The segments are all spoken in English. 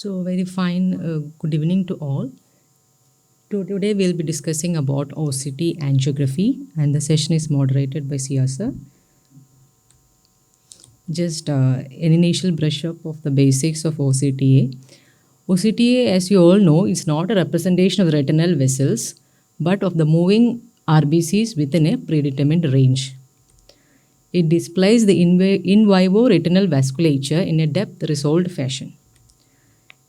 So very fine. Good evening to all. Today we'll be discussing about OCT angiography, and the session is moderated by Siyasa. Just an initial brush up of the basics of OCTA. OCTA, as you all know, is not a representation of retinal vessels, but of the moving RBCs within a predetermined range. It displays the in vivo retinal vasculature in a depth resolved fashion.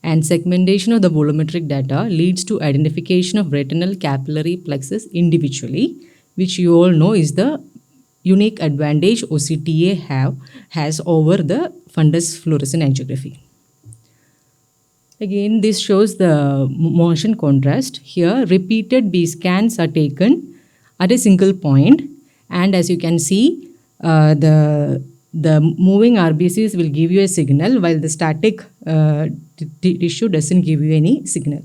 And segmentation of the volumetric data leads to identification of retinal capillary plexus individually, which you all know is the unique advantage OCTA has over the fundus fluorescent angiography. Again, this shows the motion contrast. Here, repeated B scans are taken at a single point, and as you can see, the moving RBCs will give you a signal, while the static tissue doesn't give you any signal.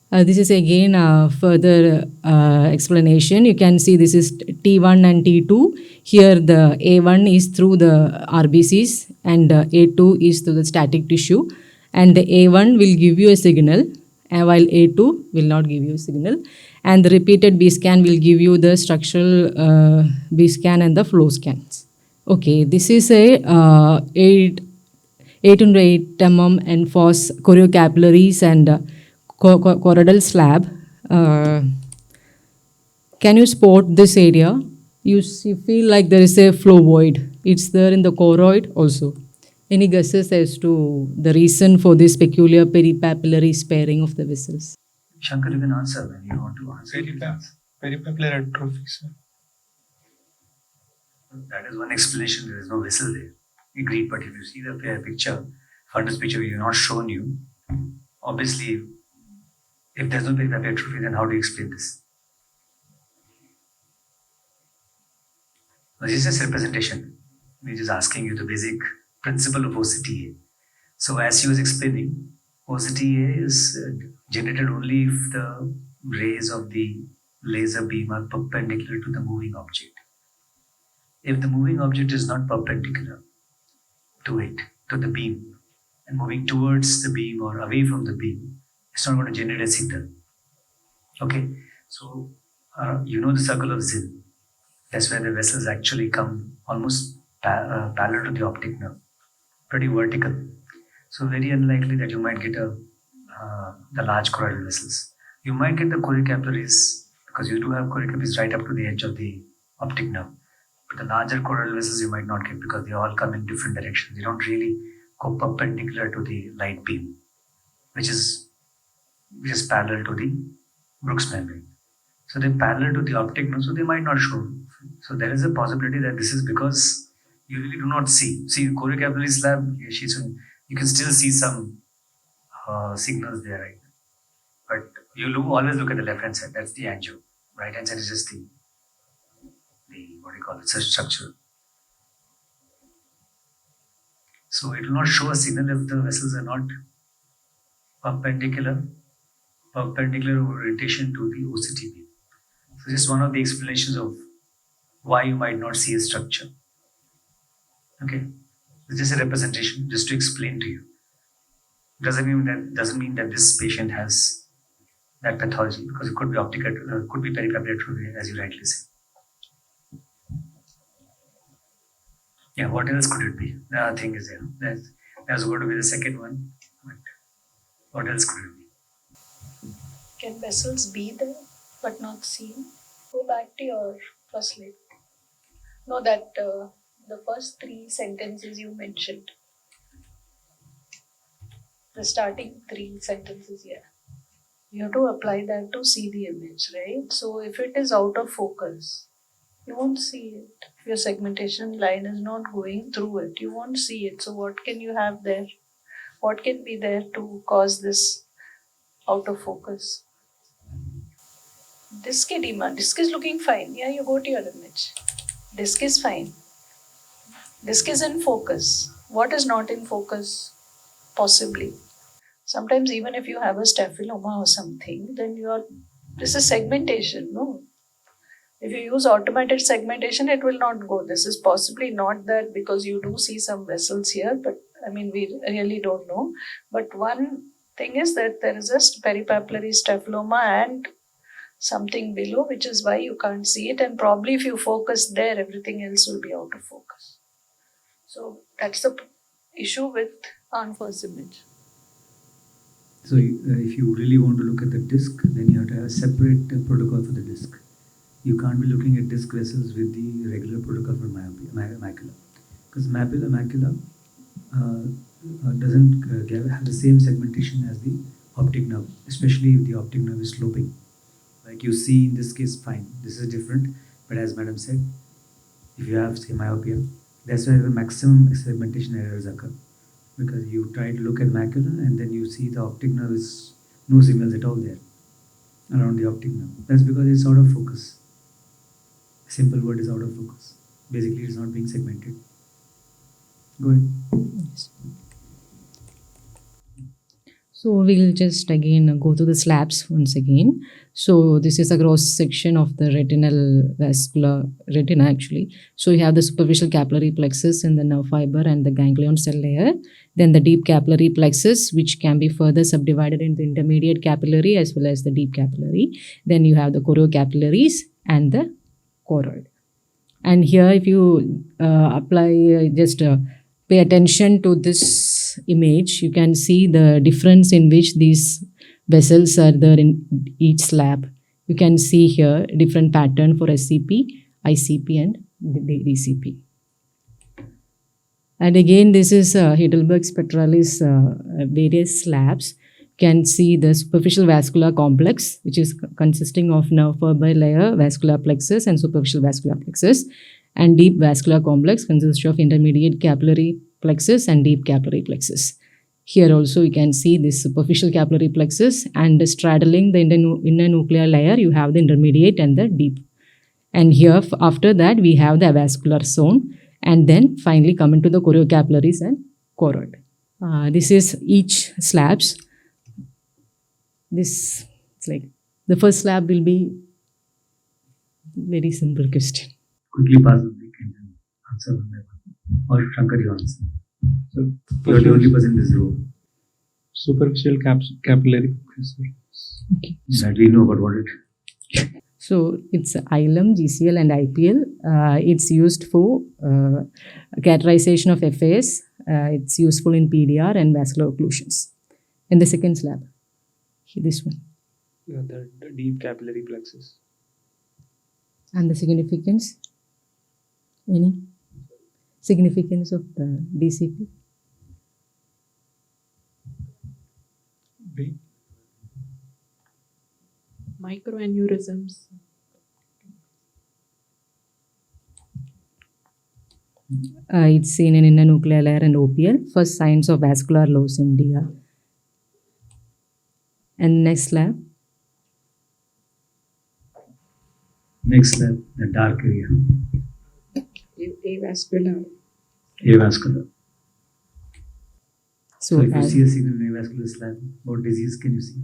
This is again further explanation. You can see this is T1 and T2. Here the A1 is through the RBCs and A2 is through the static tissue. And the A1 will give you a signal, while A2 will not give you a signal. And the repeated B scan will give you the structural B scan and the flow scans. Okay, this is a 8 into 8 mm and FOS choriocapillaries and choroidal slab. Can you spot this area? You feel like there is a flow void. It's there in the choroid also. Any guesses as to the reason for this peculiar peripapillary sparing of the vessels? Shankar, you can answer when you want to answer. Peripapillary atrophy, sir. That is one explanation. There is no vessel there. Agreed. But if you see the picture, fundus picture we have not shown you, obviously, if there is no peripapillary atrophy, then how do you explain this? Now, this is a representation. We're just asking you the basic principle of OCTA. So as he was explaining, OCTA is generated only if the rays of the laser beam are perpendicular to the moving object. If the moving object is not perpendicular to it, to the beam, and moving towards the beam or away from the beam, it's not going to generate a signal. Okay, so you know the circle of Zinn. That's where the vessels actually come almost parallel to the optic nerve, pretty vertical. So very unlikely that you might get the large choroidal vessels. You might get the choriocapillaries because you do have choriocapillaries right up to the edge of the optic nerve. But the larger choroidal vessels you might not get because they all come in different directions. They don't really go perpendicular to the light beam, which is parallel to the Brooks membrane. So they're parallel to the optic nerve, so they might not show. So there is a possibility that this is because you really do not see. See, the choriocapillary slab, you can still see some signals there, right? But you always look at the left hand side. That's the angio. Right hand side is just the what do you call it? It's a structure. So it will not show a signal if the vessels are not perpendicular orientation to the OCT beam. So this is one of the explanations of why you might not see a structure. Okay, it's just a representation, just to explain to you. Doesn't mean that this patient has that pathology, because it could be could be peripapillary atrophy, as you rightly say. Yeah, what else could it be? The thing is there. That's going to be the second one. But what else could it be? Can vessels be there but not seen? Go back to your first slide. No, that the first 3 sentences you mentioned. The starting 3 sentences here. You have to apply that to see the image, right? So if it is out of focus, you won't see it. If your segmentation line is not going through it, you won't see it. So what can you have there? What can be there to cause this out of focus? Disc edema. Disc is looking fine. Yeah, you go to your image. Disc is fine. Disc is in focus. What is not in focus? Possibly. Sometimes even if you have a staphyloma or something, then this is segmentation, no? If you use automated segmentation, it will not go. This is possibly not that, because you do see some vessels here, but I mean, we really don't know. But one Thing is that there is a peripapillary staphyloма and something below, which is why you can't see it. And probably if you focus there, everything else will be out of focus. So that's the issue with on-first image. So if you really want to look at the disc, then you have to have a separate protocol for the disc. You can't be looking at disc vessels with the regular protocol for macula. Because macula doesn't have the same segmentation as the optic nerve, especially if the optic nerve is sloping. Like you see in this case, fine, this is different, but as madam said, if you have say myopia, that's where the maximum segmentation errors occur. Because you try to look at macula and then you see the optic nerve is no signals at all there around the optic nerve. That's because it's out of focus. A simple word is out of focus. Basically, it's not being segmented. Go ahead. Yes. So we'll just again go to the slabs once again. So this is a cross section of the retina actually. So you have the superficial capillary plexus in the nerve fiber and the ganglion cell layer. Then the deep capillary plexus, which can be further subdivided into intermediate capillary as well as the deep capillary. Then you have the choriocapillaries and the choroid. And here if you apply pay attention to this image, you can see the difference in which these vessels are there in each slab. You can see here different pattern for SCP, ICP and DCP. And again, this is Heidelberg spectralis various slabs. You can see the superficial vascular complex, which is consisting of nerve fiber layer, vascular plexus and superficial vascular plexus. And deep vascular complex consists of intermediate capillary plexus and deep capillary plexus. Here also you can see this superficial capillary plexus, and straddling the inner nuclear layer you have the intermediate and the deep. And here after that we have the avascular zone, and then finally come into the choriocapillaries and choroid. This is each slabs. This it's like the first slab will be very simple question. Quickly pass the mic and answer one by one. Or Shankar, you answer. So You are the only person in this room. superficial capillary plexus. Okay. That we know about what it. So it's ILM, GCL and IPL. It's used for categorization of FAS. It's useful in PDR and vascular occlusions. In the second slab, this one. Yeah, the deep capillary plexus. And the significance? Any significance of the DCP? Deep. Microaneurysms. It's seen in inner nuclear layer and OPL. First signs of vascular loss in DR. And next slab. Next slab, the dark area. Avascular. Avascular. So if you as- see a signal in avascular slab, what disease can you see?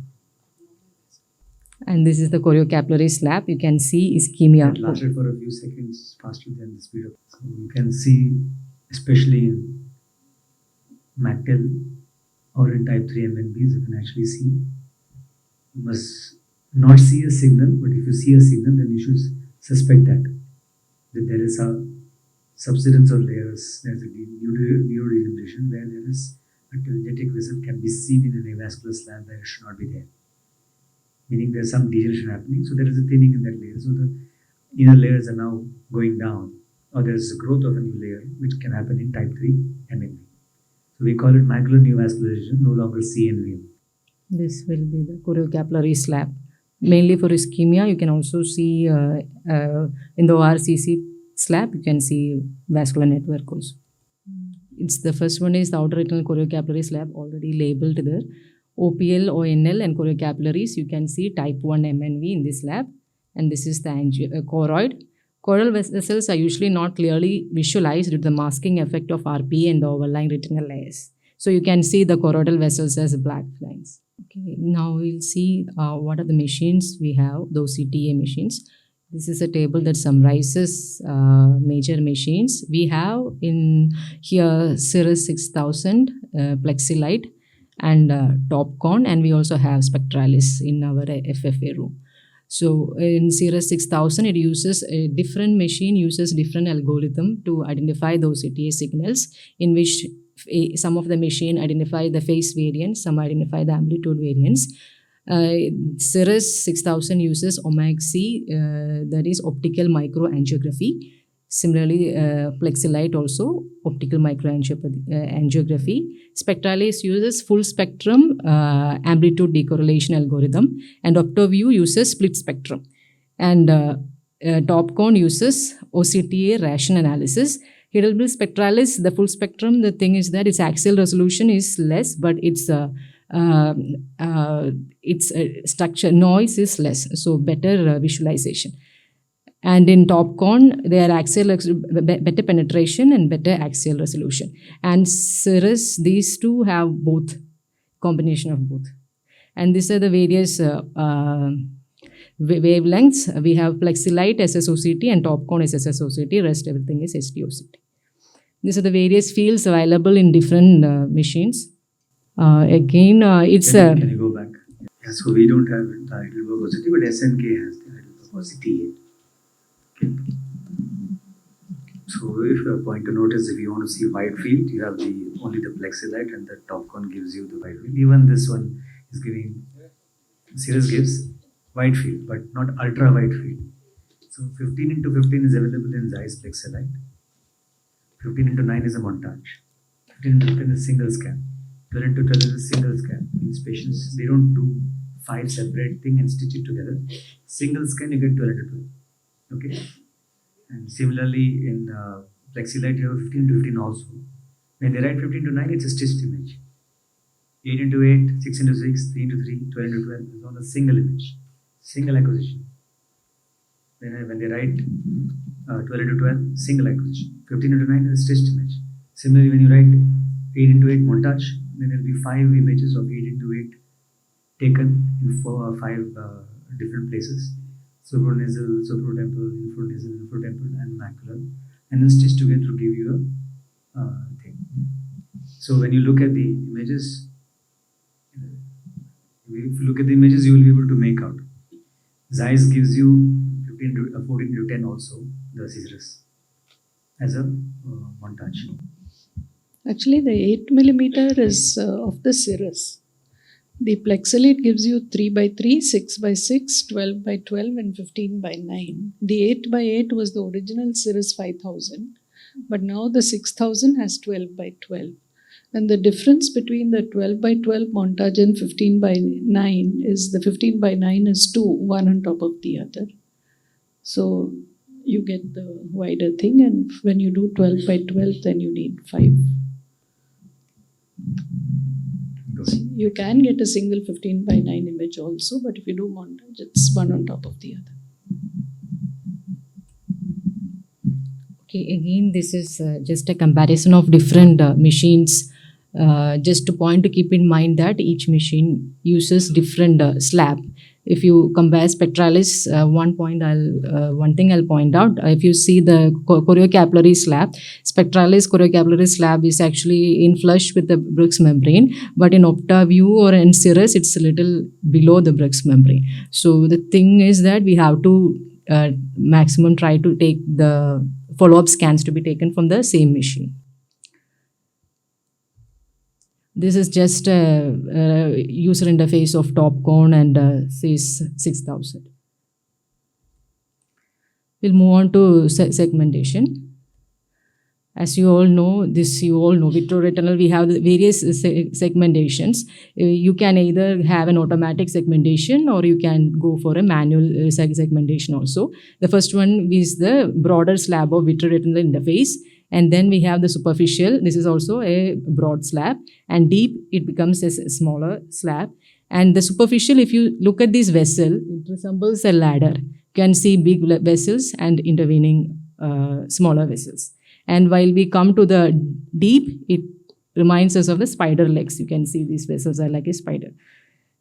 and this is the choriocapillary slab. You can see ischemia. It lasted for a few seconds faster than the speed of. So you can see, especially in MACTEL or in type 3 MNBs, you can actually see. You must not see a signal, but if you see a signal, then you should suspect that there is a subsidence of layers. There's a neurodegeneration where there is a telangiectatic vessel can be seen in an avascular slab where it should not be there. Meaning there's some degeneration happening, so there is a thinning in that layer. So the inner layers are now going down, or there's a growth of a new layer, which can happen in type 3 MNB. So we call it macular neovascularization, no longer CNV. This will be the choriocapillary slab. Mainly for ischemia, you can also see in the ORCC slab, you can see vascular network also. It's the first one is the outer retinal choriocapillary slab, already labeled there. OPL, ONL and choriocapillaries, you can see type 1 MNV in this slab. And this is the choroid. Choroidal vessels are usually not clearly visualized due to the masking effect of RPE and the overlying retinal layers. So you can see the choroidal vessels as black lines. Okay, now we'll see what are the machines we have, those CTA machines. This is a table that summarizes major machines. We have in here Cirrus 6000 Plexilite, and top con, and we also have spectralis in our FFA room. So in Cirrus 6000, it uses a different machine, uses different algorithm to identify those OCTA signals, in which some of the machine identify the phase variance, some identify the amplitude variance. Cirrus 6000 uses OMAG-C, that is optical microangiography. Similarly, Plexilite also optical microangiography. Spectralis uses full spectrum amplitude decorrelation algorithm, and OptoView uses split spectrum. And TopCon uses OCTA ration analysis. Here will be Spectralis, the full spectrum. The thing is that its axial resolution is less, but its structure noise is less, so better visualization. And in TopCon, their axial better penetration and better axial resolution. And Cirrus, these two have both, combination of both. And these are the various wavelengths. We have Plexilite SSOCT and TopCon SSOCT. Rest everything is STOCT. These are the various fields available in different machines. It's Can you go back? Yeah, so we don't have the Heidelberg OCT, but SNK has the Heidelberg OCT. Okay. So if a point to notice, if you want to see wide field, you have only the Plexilite, and the TopCon gives you the wide field. Even this one is giving, Cirrus gives wide field, but not ultra wide field. So 15 into 15 is available in Zeiss Plexilite. 15 into 9 is a montage. 15 into 15 is single scan. 12 into 12 is a single scan. Means patients, they don't do 5 separate thing and stitch it together. Single scan, you get 12 into 12. Okay. And similarly in Plexilite, you have 15 to 15 also. When they write 15 to 9, it's a stitched image. 8 into 8, 6 into 6, 3 into 3, 12 into 12 is on a single image, single acquisition. When they write 12 into 12, single acquisition. 15 into 9 is a stitched image. Similarly, when you write 8 into 8 montage, then there will be 5 images of 8 into 8 taken in 4 or 5 different places. Supranasal, supratemporal, infratemporal, and macular, and then stitched together to give you a thing. So when you look at the images, if you look at the images, you will be able to make out. Zeiss gives you 14 to 10 also, the Cirrus, as a montage. Actually, the 8 millimeter is of the Cirrus. The Plexilite gives you 3 by 3, 6 by 6, 12 by 12, and 15 by 9. The 8 by 8 was the original Cirrus 5000, but now the 6000 has 12 by 12. And the difference between the 12 by 12 montage and 15 by 9 is the 15 by 9 is 2, one on top of the other. So you get the wider thing, and when you do 12 by 12, then you need 5. You can get a single 15 by 9 image also, but if you do montage, it's one on top of the other. Okay, again, this is just a comparison of different machines. Just a point to keep in mind that each machine uses different slab. If you compare Spectralis, one thing I'll point out, if you see the choriocapillary slab, Spectralis choriocapillary slab is actually in flush with the Bruch's membrane, but in OptaView or in Cirrus, it's a little below the Bruch's membrane. So the thing is that we have to maximum try to take the follow-up scans to be taken from the same machine. This is just a user interface of TopCon and CIS 6000. We'll move on to segmentation. As you all know, vitreoretinal, we have the various segmentations. You can either have an automatic segmentation or you can go for a manual segmentation also. The first one is the broader slab of vitreoretinal interface. And then we have the superficial. This is also a broad slab. And deep, it becomes a smaller slab. And the superficial, if you look at this vessel, it resembles a ladder. You can see big vessels and intervening smaller vessels. And while we come to the deep, it reminds us of the spider legs. You can see these vessels are like a spider.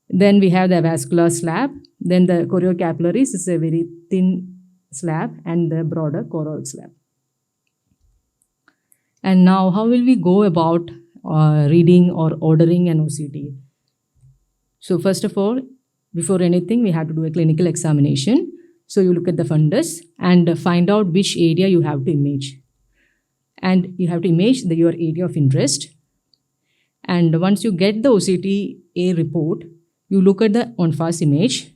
Then we have the vascular slab. Then the choriocapillaries is a very thin slab and the broader choroid slab. And now, how will we go about reading or ordering an OCTA. So first of all, before anything, we have to do a clinical examination. So you look at the fundus and find out which area you have to image. And you have to image your area of interest. And once you get the OCTA report, you look at the on-fast image,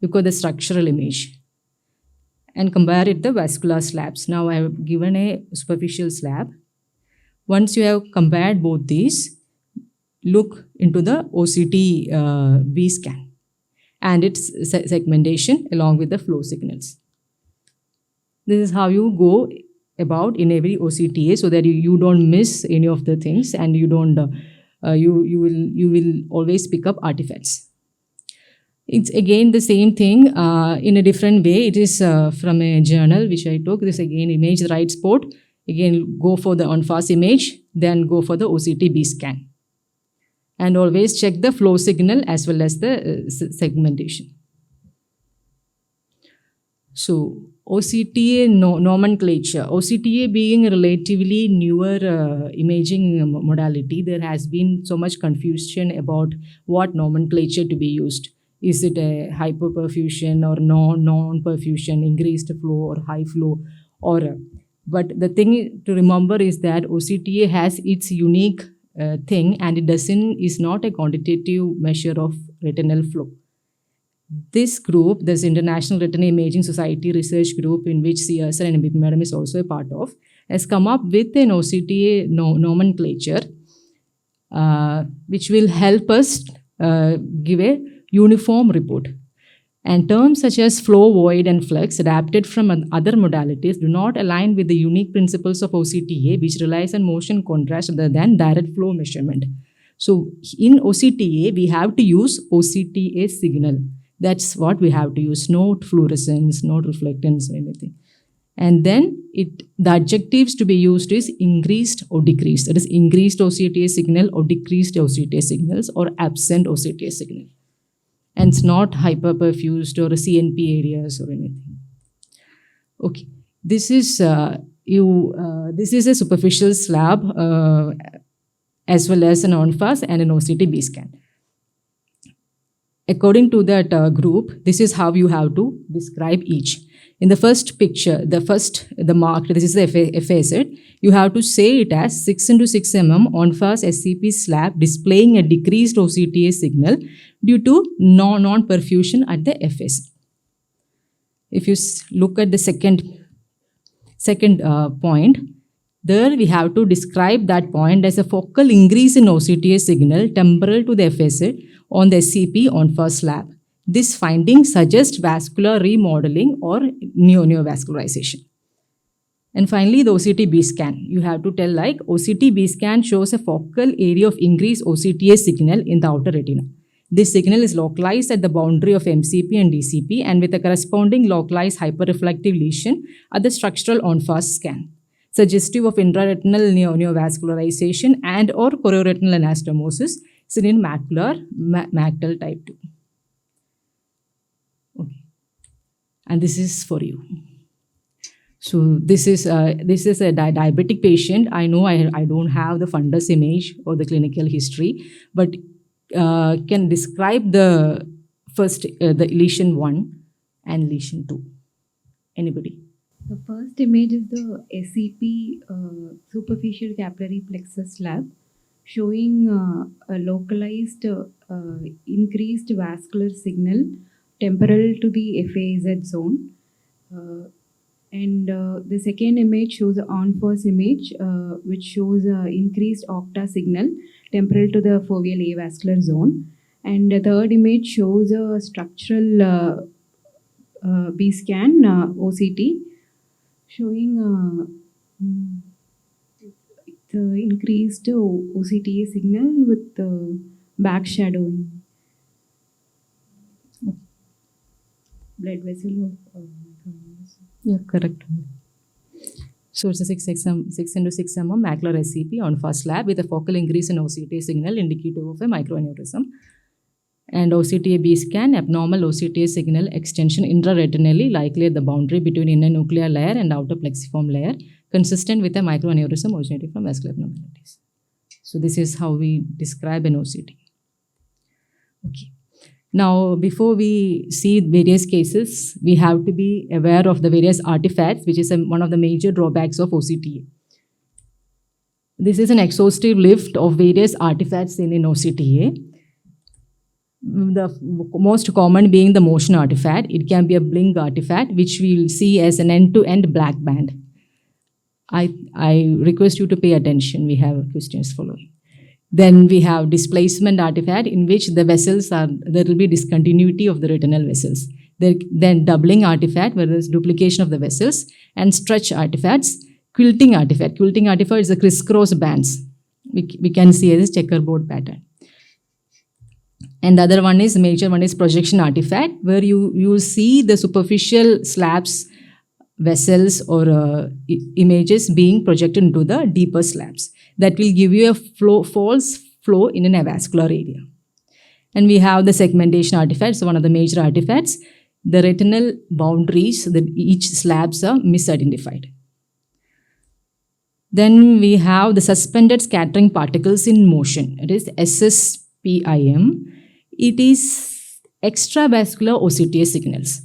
look at the structural image, and compare it to the vascular slabs. Now I have given a superficial slab. Once you have compared both these, look into the OCT B scan and its segmentation along with the flow signals. This is how you go about in every OCTA so that you don't miss any of the things and you don't you will always pick up artifacts. It's again the same thing in a different way. It is from a journal which I took. This again image the right spot. Again go for the on-fast image, then go for the OCT B scan. And always check the flow signal as well as the segmentation. So OCTA nomenclature. OCTA being a relatively newer imaging modality, there has been so much confusion about what nomenclature to be used. Is it a hyperperfusion or non-perfusion, increased flow or high flow? But the thing to remember is that OCTA has its unique thing, and it is not a quantitative measure of retinal flow. This group, this International Retina Imaging Society research group, in which CSR and MP Madam is also a part of, has come up with an OCTA nomenclature which will help us give a uniform report. And terms such as flow, void, and flux, adapted from other modalities, do not align with the unique principles of OCTA, which relies on motion contrast rather than direct flow measurement. So in OCTA, we have to use OCTA signal. That's what we have to use, not fluorescence, not reflectance or anything. And then the adjectives to be used is increased or decreased. That is increased OCTA signal or decreased OCTA signals or absent OCTA signal. And it's not hyperperfused or CNP areas or anything. Okay, this is a superficial slab as well as an on-fast and an OCT B scan. According to that group, this is how you have to describe each. In the first picture, the marked, this is the FAZ, you have to say it as 6 into 6 mm on-fast SCP slab displaying a decreased OCTA signal due to non-perfusion at the FAZ. If you look at the second point, there we have to describe that point as a focal increase in OCTA signal temporal to the FAZ on the SCP on-fast slab. This finding suggests vascular remodeling or neovascularization. And finally, the OCT B scan. You have to tell like OCT B scan shows a focal area of increased OCTA signal in the outer retina. This signal is localized at the boundary of MCP and DCP and with a corresponding localized hyperreflective lesion at the structural on-fast scan, suggestive of intraretinal neovascularization and or chorioretinal anastomosis seen in mactal type 2. Okay. And this is for you. So this is a diabetic patient. I know I don't have the fundus image or the clinical history, but can describe the first, the lesion 1 and lesion 2. Anybody? The first image is the SCP superficial capillary plexus slab showing a localized increased vascular signal temporal to the FAZ zone. And the second image shows an on-fast image which shows increased octa signal temporal to the foveal avascular zone. And the third image shows a structural B scan OCT showing the increased OCTA signal with back shadowing. Blood vessel of yeah, correct. So it's a 6 into 6 mm macular SCP on-fast slab with a focal increase in OCTA signal indicative of a microaneurysm. And OCTA B scan, abnormal OCTA signal extension intraretinally, likely at the boundary between inner nuclear layer and outer plexiform layer, consistent with a microaneurysm originating from vascular abnormalities. So this is how we describe an OCT. Okay. Now, before we see various cases, we have to be aware of the various artifacts, which is one of the major drawbacks of OCTA. This is an exhaustive list of various artifacts in OCTA. The most common being the motion artifact. It can be a blink artifact, which we will see as an end-to-end black band. I request you to pay attention. We have questions following. Then we have displacement artifact, in which the vessels there will be discontinuity of the retinal vessels. Then doubling artifact, where there is duplication of the vessels, and stretch artifacts. Quilting artifact. Quilting artifact is the crisscross bands. We can see as a checkerboard pattern. And the other one is, major one is projection artifact, where you see the superficial slabs, vessels, or images being projected into the deeper slabs. That will give you a false flow in an avascular area. And we have the segmentation artifacts, so one of the major artifacts. The retinal boundaries, each slabs are misidentified. Then we have the suspended scattering particles in motion. It is SSPIM. It is extravascular OCTA signals.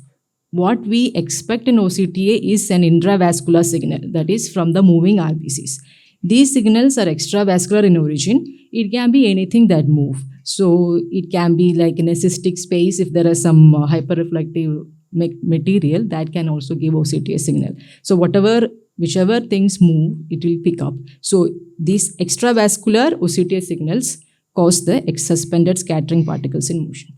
What we expect in OCTA is an intravascular signal, that is from the moving RBCs. These signals are extravascular in origin. It can be anything that move. So it can be like in a cystic space, if there is some hyperreflective material, that can also give OCTA signal. So whichever things move, it will pick up. So these extravascular OCTA signals cause the suspended scattering particles in motion.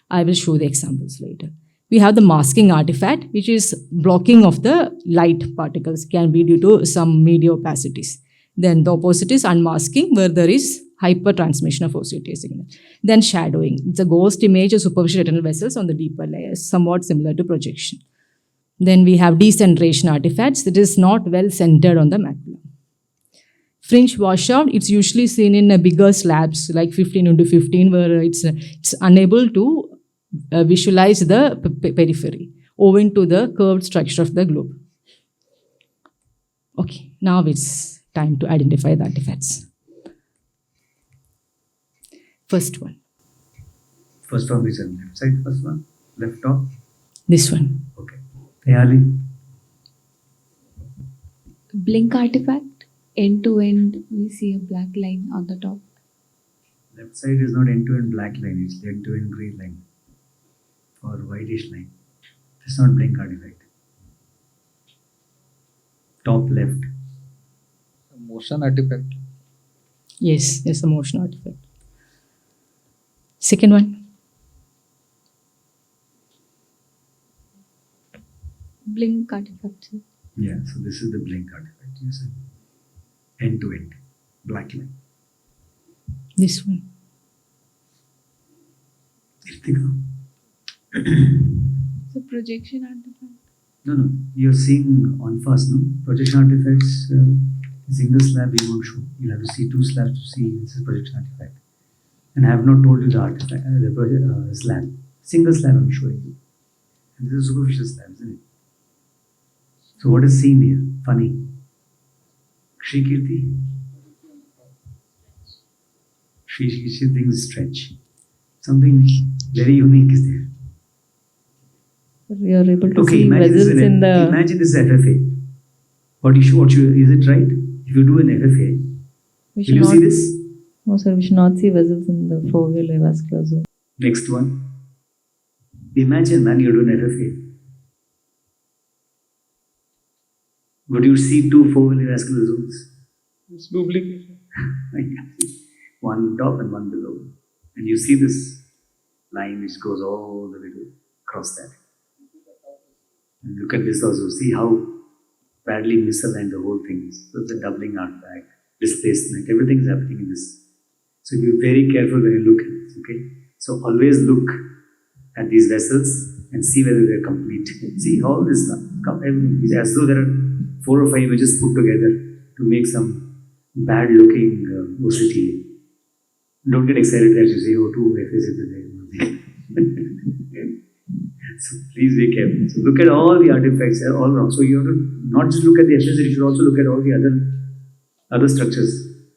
I will show the examples later. We have the masking artifact, which is blocking of the light particles, can be due to some media opacities. Then the opposite is unmasking, where there is hypertransmission of OCTA signal. Then shadowing. It's a ghost image of superficial retinal vessels on the deeper layers, somewhat similar to projection. Then we have decentration artifacts, that is not well centered on the macula. Fringe washout, it's usually seen in bigger slabs, like 15 into 15, where it's unable to visualize the periphery owing to the curved structure of the globe. Okay, now it's time to identify the artifacts. First one. First one is on left side, first one, left top. This one. Okay. Ayali. Blink artifact, end to end, we see a black line on the top. Left side is not end-to-end black line, it's end-to-end grey line or whitish line. It's not blink artifact. Top left. Motion artifact. Yes, it's a motion artifact. Second one. Blink artifact. Yeah, so this is the blink artifact. You said end-to-end black line. This one. Irtika. So projection artifact. No. You're seeing on first, no? Projection artifacts, single slab we won't show. You'll have to see two slabs to see this is projection artifact. And I have not told you the artifact, the slab. Single slab I'm showing you. And this is a superficial slab, isn't it? So what is seen here? Funny. Shri Kirti? Shri Kirti thinks stretch. Something very unique is there. We are able to Okay, see vessels in the. Imagine this is FFA. Is it right? If you do an FFA, We will should you not, see this? no, sir, we should not see vessels in the foveal avascular zone. Next one. Imagine when you do an FFA. Would you see two foveal vascular zones? It's duplication. One top and one below. And you see this line which goes all the way to cross that. And look at this also. See how badly misaligned the whole thing is. So it's a doubling artifact, displacement, everything is happening in this. So be very careful when you look at this, okay? So always look at these vessels and see whether they're complete. See all this stuff, everything. It's as though there are 4 or 5 images put together to make some bad looking OCTA. Don't get excited as you say, oh, 2 FAs are there. So please be careful. So look at all the artifacts all around. So you have to not just look at the FAs, you should also look at all the other structures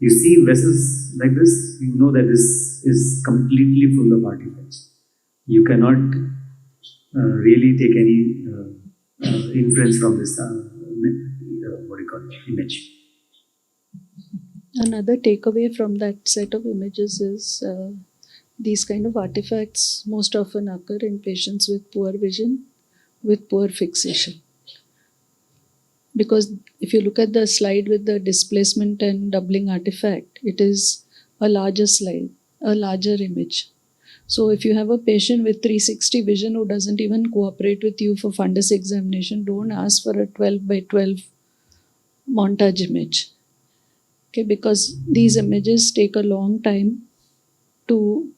You see vessels like this, you know that this is completely full of artifacts. You cannot really take any inference from this, what do you call it, image. Another takeaway from that set of images is these kind of artifacts most often occur in patients with poor vision, with poor fixation. Because if you look at the slide with the displacement and doubling artifact, it is a larger slide, a larger image. So if you have a patient with 360 vision who doesn't even cooperate with you for fundus examination, don't ask for a 12 by 12 montage image. Okay, because these images take a long time to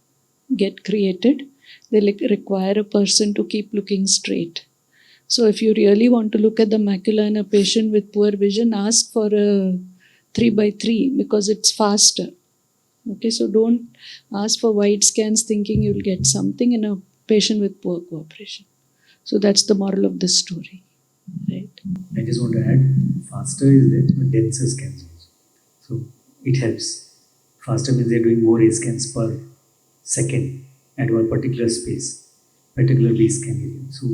get created. They require a person to keep looking straight. So if you really want to look at the macula in a patient with poor vision, ask for a 3 by 3 because it's faster. Okay, so don't ask for wide scans thinking you'll get something in a patient with poor cooperation. So that's the moral of this story, right? I just want to add, faster is there, but denser scans also. So it helps. Faster means they're doing more A scans per second at one particular space, particular base scan area. So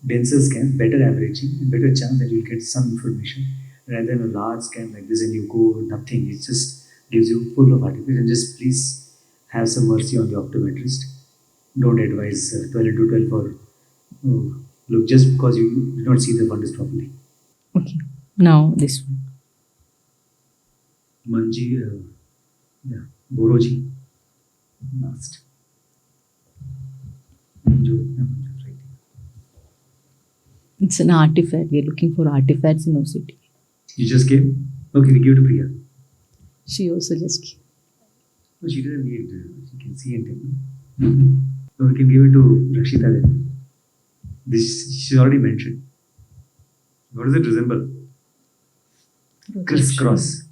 denser scans, better averaging, and better chance that you'll get some information rather than a large scan like this and you go nothing. It just gives you full of artifacts. And just please have some mercy on the optometrist. Don't advise 12 into 12 for look just because you did not see the fundus properly. Okay, now this one. Manji, Boroji, last. Right. It's an artifact. We are looking for artifacts in OCT. You just came? Okay, we give it to Priya. She also just came. No, she doesn't need, she can see and take. So we can give it to Rakshita then. This she already mentioned. What does it resemble? Crisscross.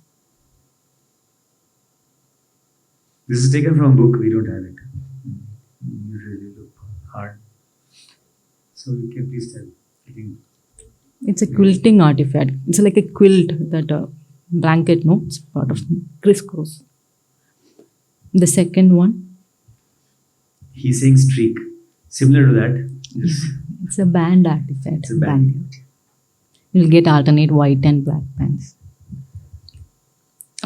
This is taken from a book, we don't have it. You really look hard. So you can please tell. I think It's a quilting artifact. It's like a quilt that blanket, no? It's part of crisscross. The second one. he's saying streak. Similar to that. Yes. It's a band artifact. It's a band. You'll get alternate white and black bands.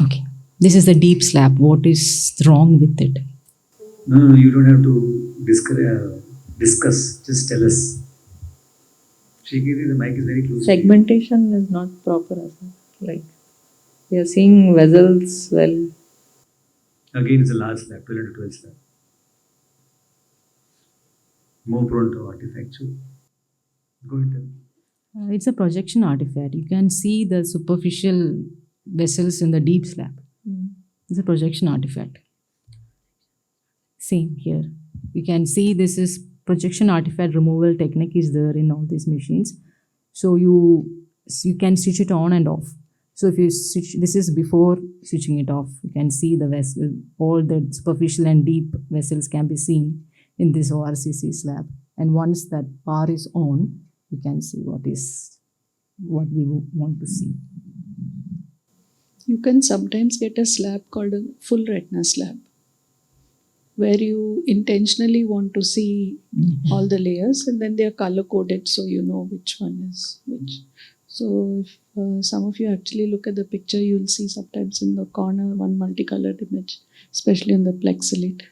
Okay. This is the deep slab. What is wrong with it? No, you don't have to discuss. Just tell us. Shrikiri, the mic is very close. Segmentation is not proper as well. Like we are seeing vessels well. Again, it's a large slab, 12 into 12 slab. More prone to artifact. So, go ahead. It's a projection artifact. You can see the superficial vessels in the deep slab. It's a projection artifact. Same here. You can see this is projection artifact removal technique is there in all these machines. So you can switch it on and off. So if you switch, this is before switching it off. You can see the vessel, all the superficial and deep vessels can be seen in this ORCC slab. And once that bar is on, you can see what we want to see. You can sometimes get a slab called a full retina slab, where you intentionally want to see all the layers and then they are color coded so you know which one is which. So if some of you actually look at the picture, you'll see sometimes in the corner one multicolored image, especially in the plexilate.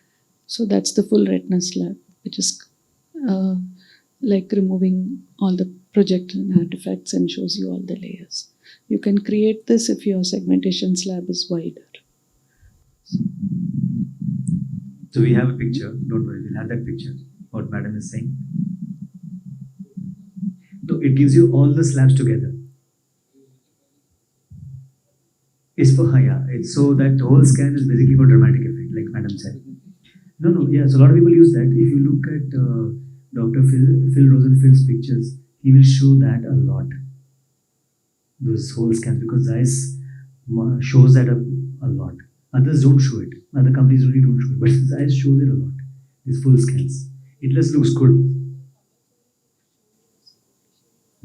So that's the full retina slab, which is like removing all the projection artifacts and shows you all the layers. You can create this if your segmentation slab is wider. So we have a picture. Don't worry, we'll have that picture. What madam is saying. So it gives you all the slabs together. It's for it's so that whole scan is basically for dramatic effect, like madam said. No, yeah. So a lot of people use that. If you look at Dr. Phil Rosenfeld's pictures, he will show that a lot. Those whole scans, because Zeiss shows that a lot. Others don't show it. Other companies really don't show it, but Zeiss shows it a lot. These full scans. It just looks good.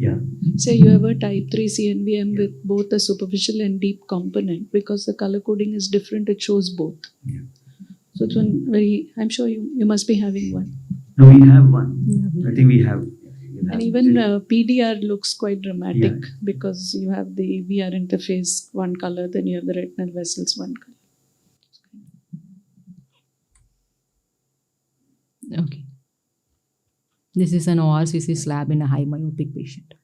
Yeah. Say you have a type 3 CNVM with both a superficial and deep component, because the color coding is different, it shows both. Yeah. So it's one very, I'm sure you must be having one. No, we have one. Yeah, I think we have. And even PDR looks quite dramatic Yeah. because you have the VR interface one color, then you have the retinal vessels one color. Okay. This is an ORCC slab in a high myopic patient.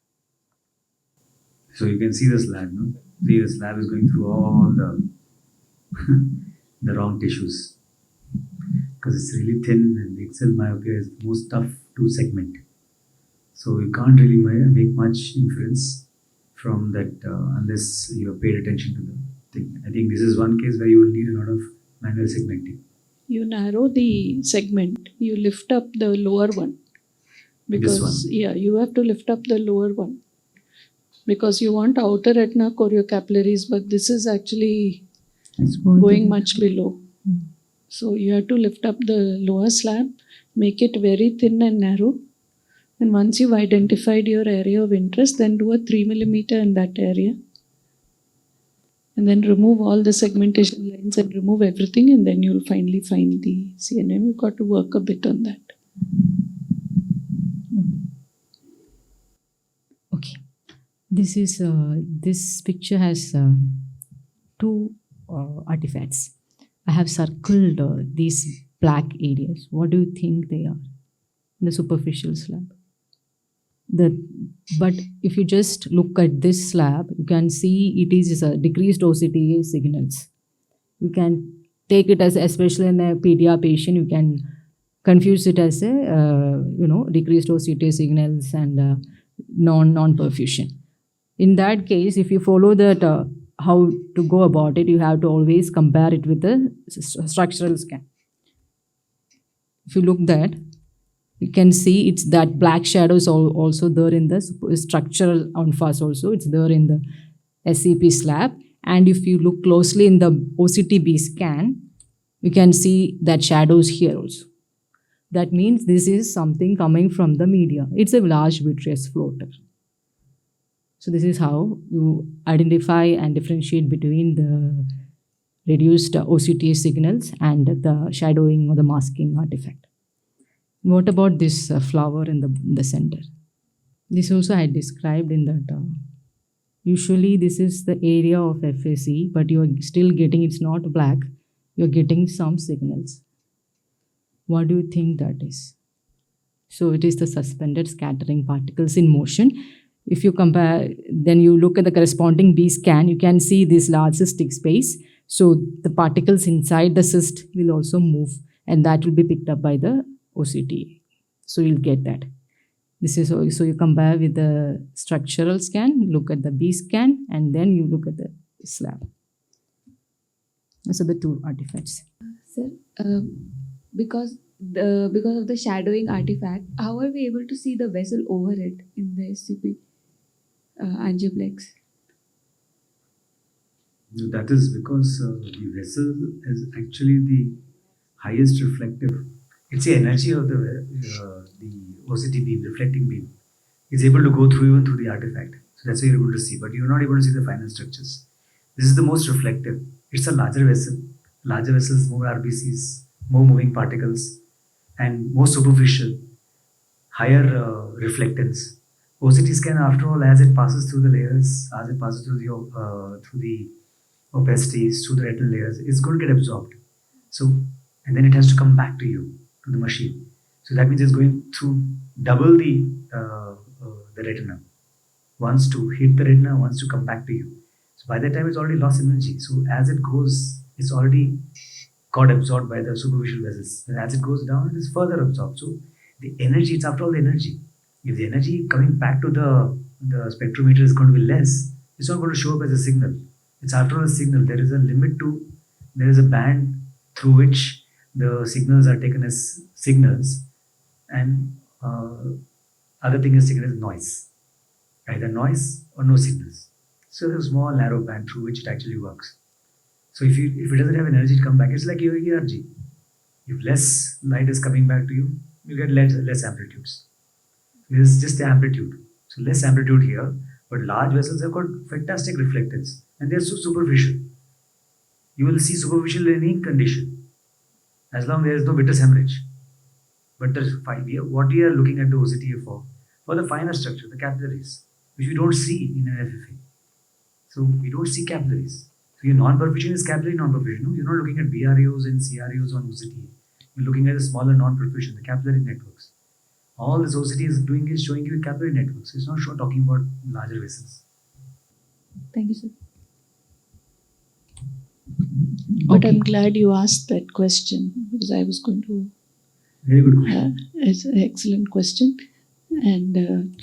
So you can see the slab, no? See, the slab is going through all the the wrong tissues because it's really thin, and the axial myopia is most tough to segment. So you can't really make much inference from that unless you have paid attention to the thing. I think this is one case where you will need a lot of manual segmenting. You narrow the segment, you lift up the lower one. Because, This one? yeah, you have to lift up the lower one. Because you want outer retina choriocapillaries, but this is actually It's going much below. Mm. So you have to lift up the lower slab, make it very thin and narrow. And once you've identified your area of interest, then do a 3 millimeter in that area. And then remove all the segmentation lines and remove everything, and then you'll finally find the CNM. You've got to work a bit on that. Okay. This is this picture has two artifacts. I have circled these black areas. What do you think they are? The superficial slab. But if you just look at this slab, you can see it is decreased OCTA signals. You can take it as, especially in a PDR patient, you can confuse it as a decreased OCTA signals and non-perfusion. In that case, if you follow that how to go about it, you have to always compare it with the structural scan. If you look that, you can see it's that black shadow is also there in the structural onfas also. It's there in the SCP slab. And if you look closely in the OCTB scan, you can see that shadows here also. That means this is something coming from the media. It's a large vitreous floater. So this is how you identify and differentiate between the reduced OCTA signals and the shadowing or the masking artifact. What about this flower in the center? This also I described in that. Usually this is the area of FAC, but you are still getting, it's not black, you're getting some signals. What do you think that is? So it is the suspended scattering particles in motion. If you compare, then you look at the corresponding B scan, you can see this large cystic space. So the particles inside the cyst will also move, and that will be picked up by the OCT. So you'll get that. This is so you compare with the structural scan, look at the B scan, and then you look at the slab. So the two artifacts. Sir, because of the shadowing artifact, how are we able to see the vessel over it in the SCP angioplex? That is because the vessel is actually the highest reflective. It's the energy of the OCT beam, reflecting beam, is able to go through even through the artifact. So that's why you're able to see, but you're not able to see the final structures. This is the most reflective. It's a larger vessel. Larger vessels, more RBCs, more moving particles, and more superficial, higher reflectance. OCT scan, after all, as it passes through the layers, as it passes through the opacities, through the retinal layers, it's going to get absorbed. So, and then it has to come back to you, to the machine. So that means it's going through double the retina. Once to hit the retina, once to come back to you. So by that time, it's already lost energy. So as it goes, it's already got absorbed by the superficial vessels. And as it goes down, it is further absorbed. So the energy, it's after all the energy. If the energy coming back to the spectrometer is going to be less, it's not going to show up as a signal. It's after all a signal. There is a limit to, there is a band through which the signals are taken as signals, and other thing is taken as noise. Either noise or no signals. So there's a small narrow band through which it actually works. So if it doesn't have energy to come back, it's like your ERG. If less light is coming back to you, you get less amplitudes. It is just the amplitude. So less amplitude here, but large vessels have got fantastic reflectance and they're so superficial. You will see superficial in any condition as long as there is no vitreous hemorrhage. But what we are looking at the OCTA for the finer structure, the capillaries, which we don't see in an FFA. So we don't see capillaries. So your non-perfusion is capillary non-perfusion. No? You're not looking at BRAOs and CRAOs on OCTA. You're looking at the smaller non-perfusion, the capillary networks. All this OCT is doing is showing you capillary networks. It's not talking about larger vessels. Thank you, sir. But I'm glad you asked that question because I was going to. Very good question. It's an excellent question. And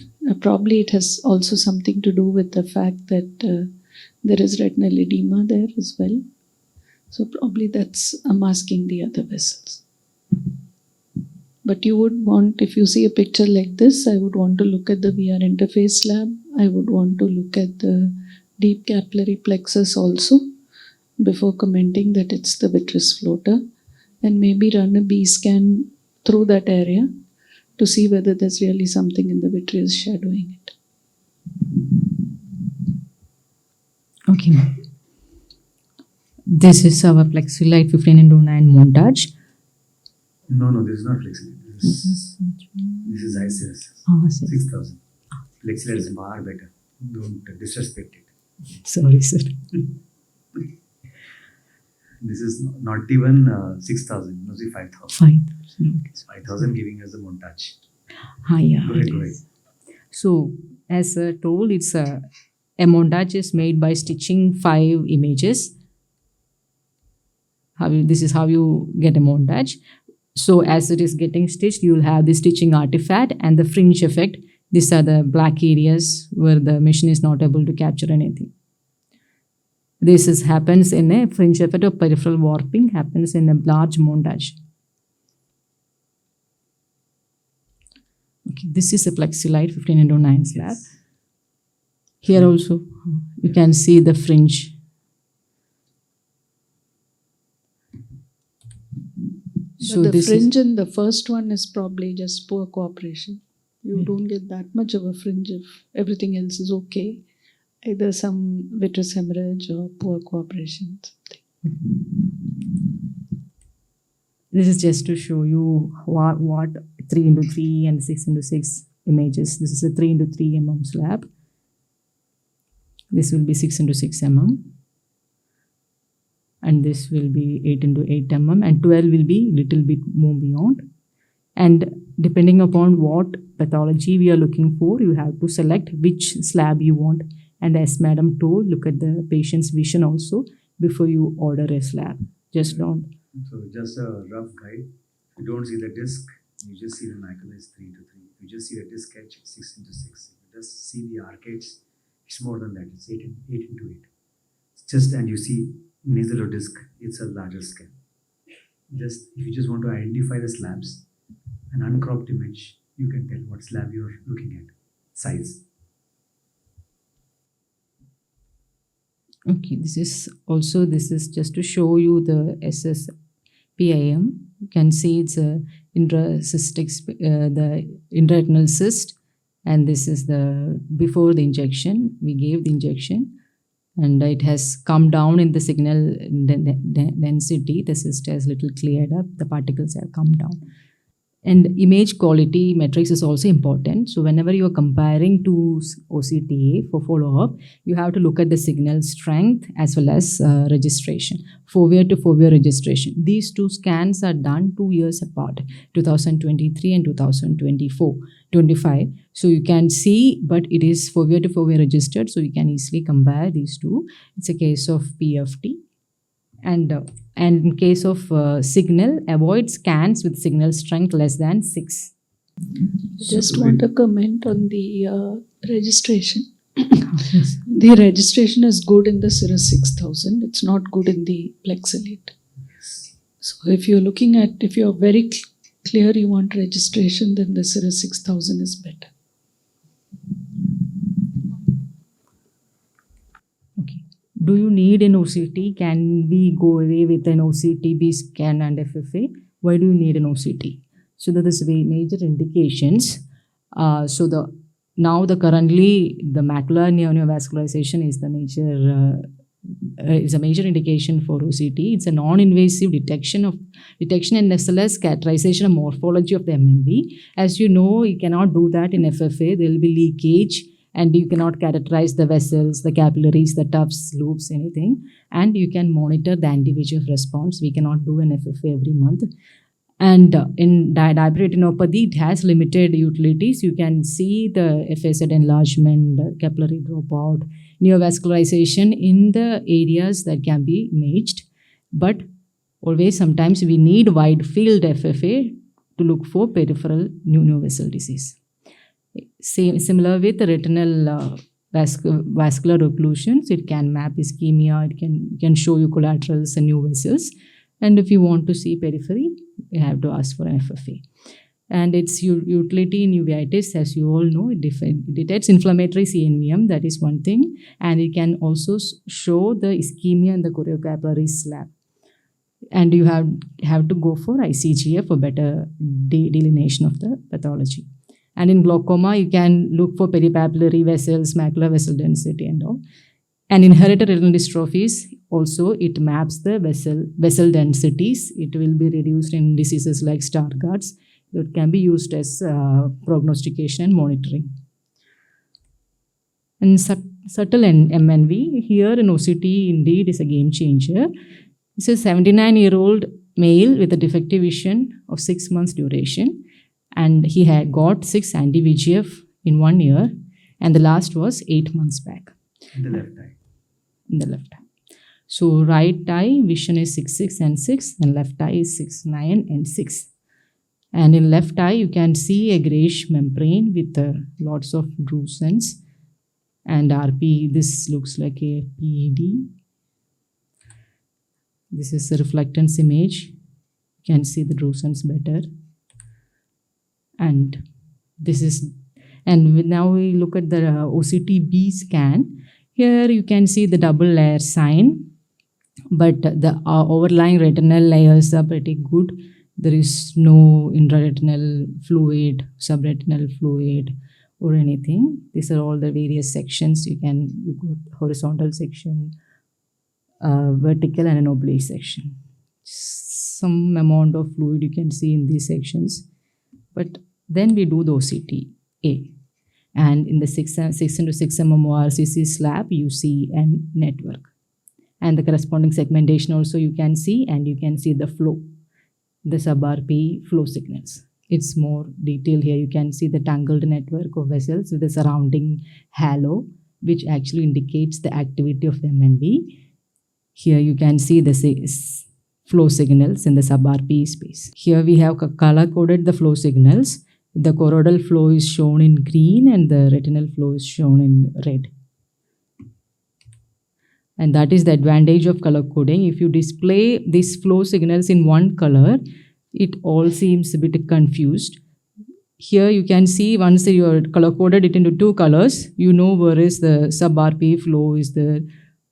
probably it has also something to do with the fact that there is retinal edema there as well. So probably that's masking the other vessels. But you would want, if you see a picture like this, I would want to look at the VR interface lab. I would want to look at the deep capillary plexus also before commenting that it's the vitreous floater, and maybe run a B scan through that area to see whether there's really something in the vitreous shadowing it. Okay. This is our Plexilite 15:9 montage. No, this is not Plexilite. This is ICS. 6000. Plexilite is far better. Don't disrespect it. Sorry, sir. This is not even 6000, no, see 5000. 5,000. 5000 giving us a montage. Yeah. Go ahead. So, as told, it's a montage is made by stitching 5 images. This is how you get a montage. So, as it is getting stitched, you will have the stitching artifact and the fringe effect. These are the black areas where the machine is not able to capture anything. This happens in a fringe effect or peripheral warping happens in a large montage. Okay, this is a Plexilite 15:9 slab. Here also you can see the fringe. So the fringe in the first one is probably just poor cooperation. You don't get that much of a fringe if everything else is okay. Either some vitreous hemorrhage or poor cooperation. This is just to show you what 3x3 and 6x6 images. This is a 3x3 mm slab. This will be 6x6 mm. And this will be 8x8 mm, and 12 will be little bit more beyond. And depending upon what pathology we are looking for, you have to select which slab you want. And as madam told, look at the patient's vision also before you order a slab. Just don't. So just a rough guide. If you don't see the disc, you just see the macula is 3x3. If you just see the disc edge, it's 6x6. If you just see the arcades, it's more than that. It's 8x8. It's just, and you see nasal disc, it's a larger scale. Just if you just want to identify the slabs, an uncropped image, you can tell what slab you're looking at. Size. Okay, this is just to show you the SSPIM. You can see it's a intracystic, the intraretinal cyst, and this is the before the injection. We gave the injection, and it has come down in the signal density. The cyst has little cleared up. The particles have come down. And image quality metrics is also important. So whenever you are comparing to OCTA for follow-up, you have to look at the signal strength as well as registration, fovea to fovea registration. These two scans are done 2 years apart, 2023 and 2025. So you can see, but it is fovea to fovea registered, so you can easily compare these two. It's a case of PFT. And in case of signal, avoid scans with signal strength less than 6. Just want to comment on the registration. The registration is good in the Cirrus 6000. It's not good in the Plexilite. So if you're very clear you want registration, then the Cirrus 6000 is better. Do you need an OCT? Can we go away with an OCT, B scan and FFA? Why do you need an OCT? So that is very major indications. So the now currently the macular neovascularization is is a major indication for OCT. It's a non-invasive detection and as well as characterization of morphology of the MNV. As you know, you cannot do that in FFA. There will be leakage and you cannot characterize the vessels, the capillaries, the tufts, loops, anything. And you can monitor the anti-VEGF response. We cannot do an FFA every month. And in diabetic retinopathy, it has limited utilities. You can see the FSZ enlargement, capillary dropout, neovascularization in the areas that can be imaged. But always sometimes we need wide field FFA to look for peripheral new vessel disease. Similar with the retinal vascular occlusions, it can map ischemia, it can show you collaterals and new vessels. And if you want to see periphery, you have to ask for an FFA. And its utility in uveitis, as you all know, it detects inflammatory CNVM, that is one thing. And it can also show the ischemia in the choriocapillary slab. And you have to go for ICGF for better delineation of the pathology. And in glaucoma, you can look for peripapillary vessels, macular vessel density and all. And inherited retinal dystrophies, also it maps the vessel densities. It will be reduced in diseases like Stargardt's. It can be used as prognostication and monitoring. And subtle MNV, here in OCT indeed is a game changer. This is a 79-year-old male with a defective vision of 6 months duration. And he had got 6 anti-VEGF in 1 year. And the last was 8 months back. In the left eye. In the left eye. So right eye vision is 6, and 6, and left eye is 6, 9, and 6. And in left eye you can see a grayish membrane with lots of drusense and RP. This looks like a PED. This is a reflectance image. You can see the drusense better. And this is, and now we look at the OCT-B scan. Here you can see the double layer sign, but the overlying retinal layers are pretty good. There is no intraretinal fluid, subretinal fluid or anything. These are all the various sections. You got horizontal section, vertical and an oblique section. Some amount of fluid you can see in these sections. But then we do the OCT-A. And in the 6 into 6 mm RCC slab, you see a network. And the corresponding segmentation also you can see, and you can see the flow, the sub-RP flow signals. It's more detailed here. You can see the tangled network of vessels with the surrounding halo, which actually indicates the activity of the MNV. Here you can see the flow signals in the sub-RP space. Here we have color-coded the flow signals. The choroidal flow is shown in green and the retinal flow is shown in red. And that is the advantage of color coding. If you display these flow signals in one color, it all seems a bit confused. Here you can see once you are color coded it into 2 colors, you know where is the sub-RP flow is there,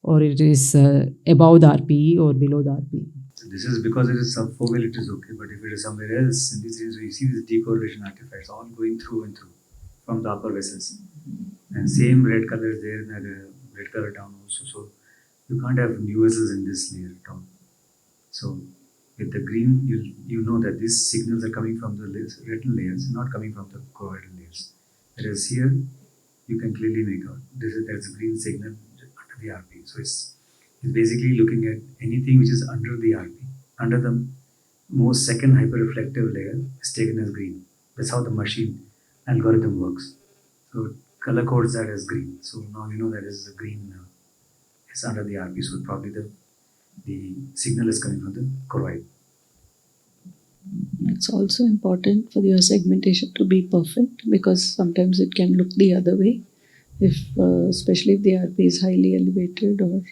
or it is above the RP or below the RP. This is because it is subfoveal, it is okay, but if it is somewhere else, in these areas, you see these decorrelation artifacts all going through and through from the upper vessels. And same red color is there in the red color down also. So you can't have new vessels in this layer at all. So with the green, you know that these signals are coming from the retinal layers, not coming from the choroidal layers. Whereas here, you can clearly make out that's a green signal under the RP. So it's basically looking at anything which is under the RP, under the most second hyperreflective layer is taken as green. That's how the machine algorithm works. So color codes that as green. So now you know that is the green is under the RP. So probably the signal is coming from the choroid. It's also important for your segmentation to be perfect, because sometimes it can look the other way, if especially if the RP is highly elevated or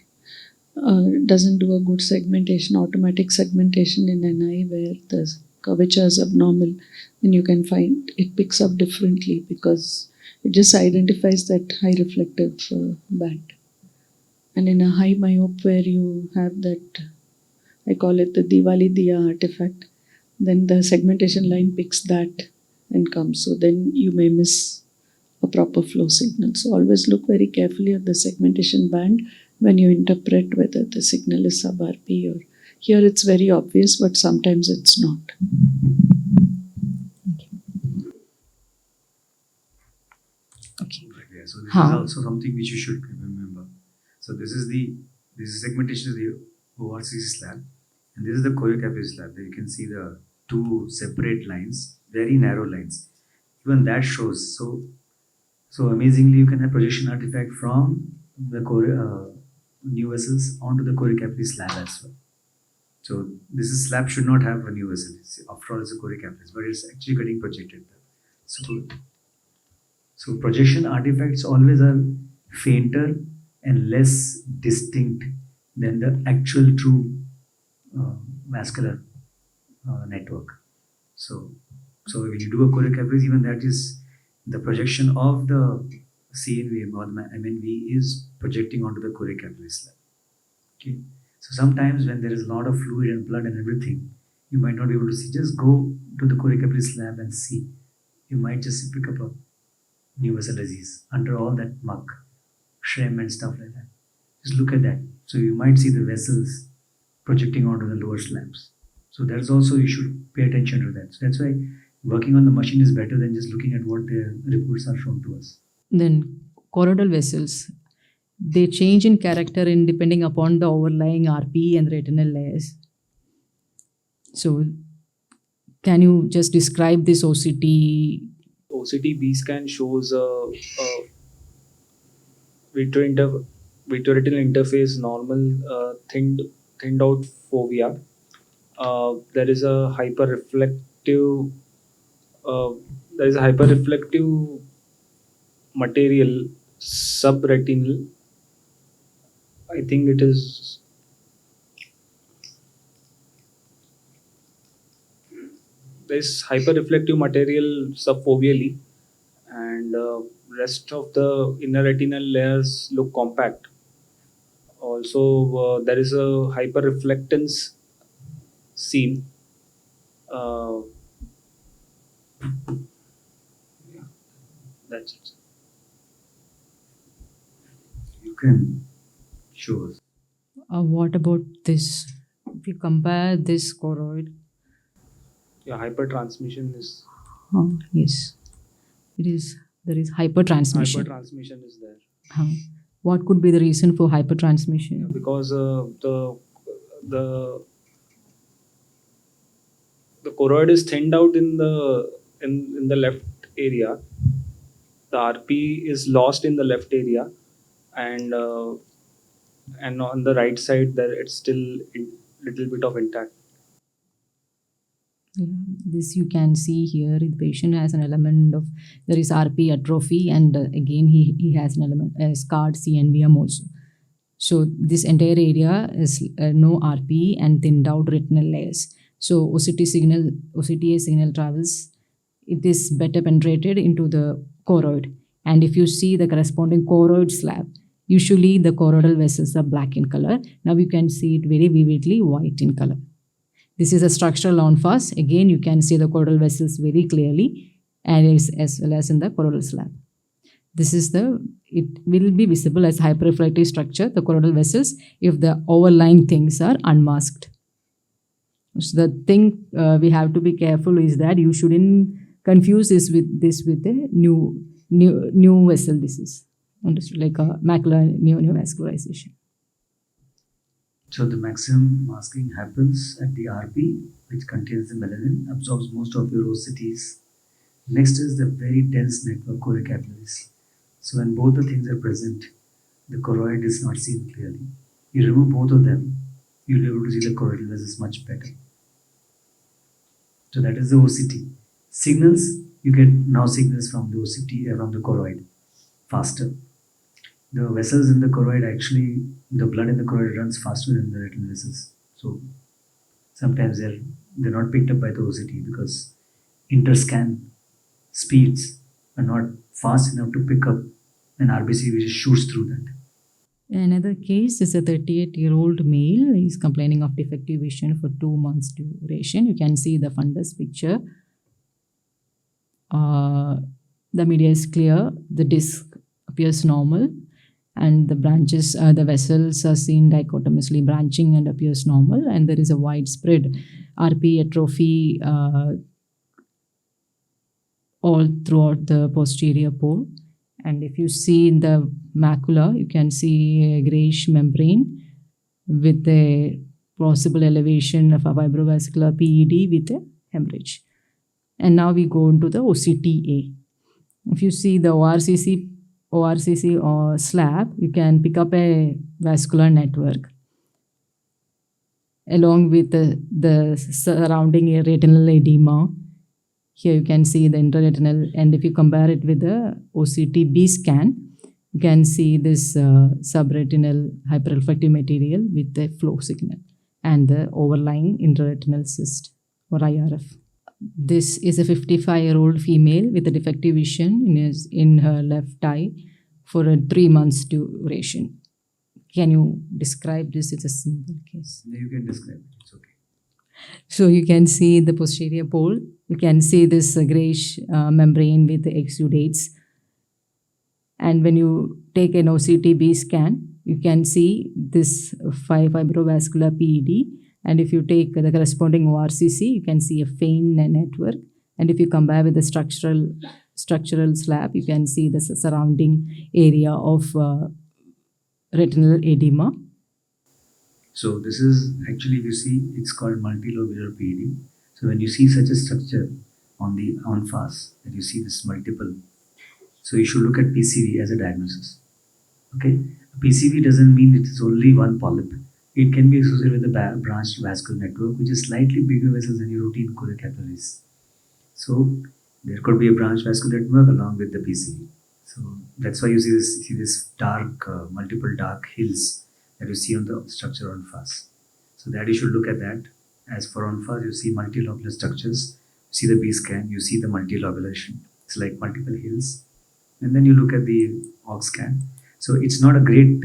doesn't do a good segmentation, automatic segmentation in an eye where the curvature is abnormal, then you can find it picks up differently because it just identifies that high reflective band. And in a high myope where you have that, I call it the Diwali Diya artifact, then the segmentation line picks that and comes. So then you may miss a a proper flow signal. So always look very carefully at the segmentation band when you interpret whether the signal is sub-RP or here it's very obvious, but sometimes it's not. Okay. Yeah, so this is Huh. also something which you should remember. So this is segmentation of the ORCC slab, and this is the choriocapital slab. There you can see the two separate lines, very narrow lines. Even that shows. So amazingly, you can have projection artifact from the new vessels onto the choriocapital slab as well. So slab should not have a new vessel. After all, it's a choriocapital, but it's actually getting projected there. So projection artifacts always are fainter and less distinct than the actual true vascular network. So when you do a choriocapillaries, even that is the projection of the CNV or the MNV is projecting onto the choriocapillary slab. Okay. So sometimes when there is a lot of fluid and blood and everything, you might not be able to see. Just go to the choriocapillary slab and see. You might just pick up a new vessel disease under all that muck, shrimp and stuff like that. Just look at that. So you might see the vessels projecting onto the lower slabs. So that's also, you should pay attention to that. So that's why working on the machine is better than just looking at what the reports are shown to us. Then choroidal vessels, they change in character in depending upon the overlying RP and retinal layers. So can you just describe this OCT? OCT B scan shows a vitreoretinal interface normal thinned out fovea. There is a hyperreflective material subretinal. I think it is this hyperreflective material subfoveally, and rest of the inner retinal layers look compact. Also, there is a hyperreflectance seen. Yeah, that's it. You can show us. What about this? If you compare this choroid, Yeah, hypertransmission is yes, it is. There is hypertransmission. hypertransmission is there. What could be the reason for hypertransmission? Because the choroid is thinned out in the left area. The RP is lost in the left area, and on the right side there it's still little bit of intact. Yeah, this you can see here. The patient has an element of, there is RP atrophy, and again he has an element scarred CNVM also. So this entire area is no RP and thinned out retinal layers. So OCTA signal travels. It is better penetrated into the choroid. And if you see the corresponding choroid slab, usually the choroidal vessels are black in color. Now you can see it very vividly white in color. This is a structural onfas. Again, you can see the choroidal vessels very clearly, and as well as in the choroidal slab. It will be visible as hyperreflective structure, the choroidal vessels, if the overlying things are unmasked. So the thing we have to be careful is that you shouldn't confuse this with a new vessel disease. Understood? Like a macular neovascularization. So the maximum masking happens at the RP, which contains the melanin, absorbs most of your OCTs. Next is the very dense network choriocapillaries. So when both the things are present, the choroid is not seen clearly. You remove both of them, you'll be able to see the choroidal vessels much better. So that is the OCT. Signals, you get now signals from the OCT, from the choroid faster. The vessels in the choroid, actually, the blood in the choroid runs faster than the retinal vessels. So sometimes they're not picked up by the OCT because interscan speeds are not fast enough to pick up an RBC which shoots through that. Another case is a 38-year-old male. He's complaining of defective vision for 2 months duration. You can see the fundus picture. The media is clear, the disc appears normal, and the branches, the vessels are seen dichotomously branching and appears normal, and there is a widespread RP atrophy all throughout the posterior pole. And if you see in the macula, you can see a grayish membrane with a possible elevation of a fibrovascular PED with a hemorrhage. And now we go into the OCTA. If you see the ORCC or slab, you can pick up a vascular network along with the surrounding retinal edema. Here you can see the intraretinal, and if you compare it with the OCT B scan, you can see this subretinal hyperreflective material with the flow signal and the overlying intraretinal cyst or IRF. This is a 55-year-old female with a defective vision in her left eye for a 3 months duration. Can you describe this? It's a simple case. You can describe it. It's okay. So you can see the posterior pole. You can see this grayish membrane with the exudates. And when you take an OCT-B scan, you can see this fibrovascular PED. And if you take the corresponding ORCC, you can see a faint network. And if you compare with the structural slab, you can see the surrounding area of retinal edema. So this is actually, you see, it's called multilobular PED. So when you see such a structure on the en-face, that you see this multiple, so you should look at PCV as a diagnosis. Okay, PCV doesn't mean it is only one polyp. It can be associated with a branched vascular network, which is slightly bigger vessels than your routine cholecapillaries. So there could be a branched vascular network along with the PCV. So that's why you see this dark, multiple dark hills that you see on the structure on face. So that you should look at that. As for on face, you see multilobular structures. You see the B scan, you see the multilobulation. It's like multiple hills. And then you look at the OCT scan. So it's not a great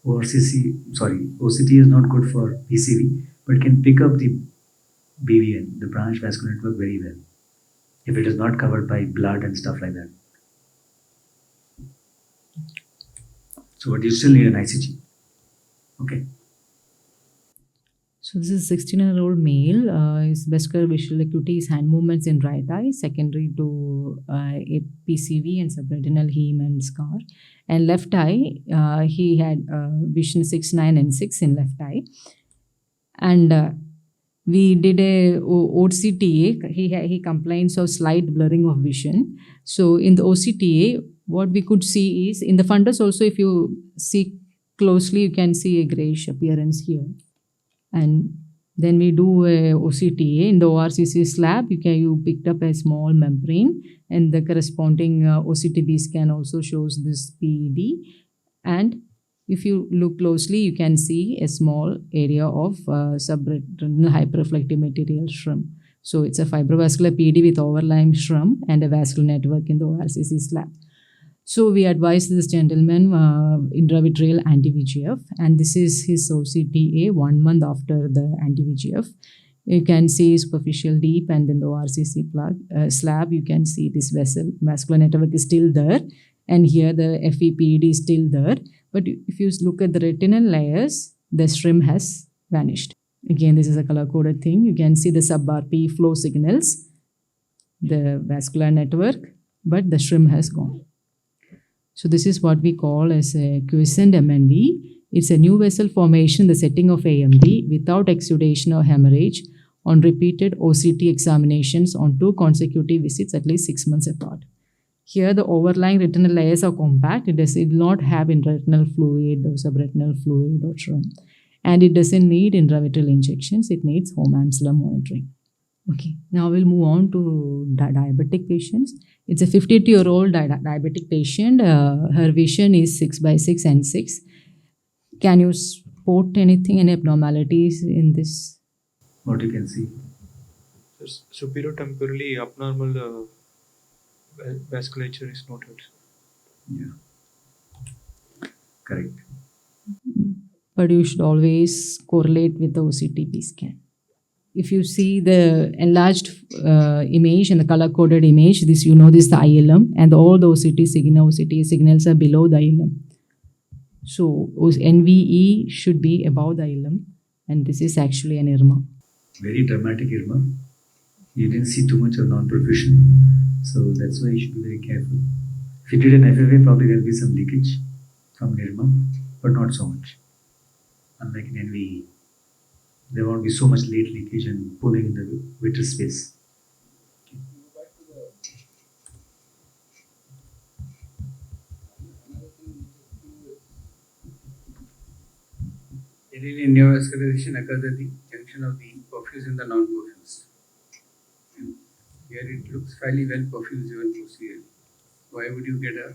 OCT is not good for PCV, but can pick up the BVN, the branch vascular network, very well, if it is not covered by blood and stuff like that. So, but you still need an ICG. Okay. So this is a 16-year-old male. His vascular visual acuity is hand movements in right eye, secondary to a PCV and subretinal heme and scar. And left eye, he had vision 6, 9, and 6 in left eye. And we did a OCTA. He complains of slight blurring of vision. So in the OCTA, what we could see is in the fundus also, if you see closely, you can see a grayish appearance here. And then we do a OCTA. In the ORCC slab, you picked up a small membrane, and the corresponding OCT-B scan also shows this PED. And if you look closely, you can see a small area of subretinal hyperreflective material shrimp. So it's a fibrovascular PED with overlying shrimp and a vascular network in the ORCC slab. So we advise this gentleman intravitreal anti-VEGF, and this is his OCTA 1 month after the anti-VEGF. You can see superficial deep, and in the ORCC slab, you can see this vascular network is still there, and here the FEPED is still there. But if you look at the retinal layers, the shrimp has vanished. Again, this is a color-coded thing. You can see the sub-RP flow signals, the vascular network, but the shrimp has gone. So this is what we call as a quiescent MNV. It's a new vessel formation in the setting of AMD without exudation or hemorrhage on repeated OCT examinations on 2 consecutive visits at least 6 months apart. Here the overlying retinal layers are compact. It does not have intraretinal fluid or subretinal fluid or shrimp. And it doesn't need intravitreal injections. It needs home ancillary monitoring. Okay, now we'll move on to diabetic patients. It's a 52-year-old diabetic patient. Her vision is 6/6 and 6. Can you spot anything, any abnormalities in this? What you can see? Superior temporally abnormal vasculature is noted. Yeah. Correct. But you should always correlate with the OCT-B scan. if you see the enlarged image and the color-coded image, this this is the ILM, and all the OCT signals are below the ILM. So NVE should be above the ILM, and this is actually an IRMA. Very dramatic IRMA. You didn't see too much of non-perfusion, so that's why you should be very careful. If you did an FFA, probably there'll be some leakage from an IRMA, but not so much. Unlike in NVE, there won't be so much late leakage and pooling in the vitreous space. Generally, neovascularization occurs at the junction of the perfused and the non-perfused. Here it looks fairly well perfused even posteriorly. Why would you get a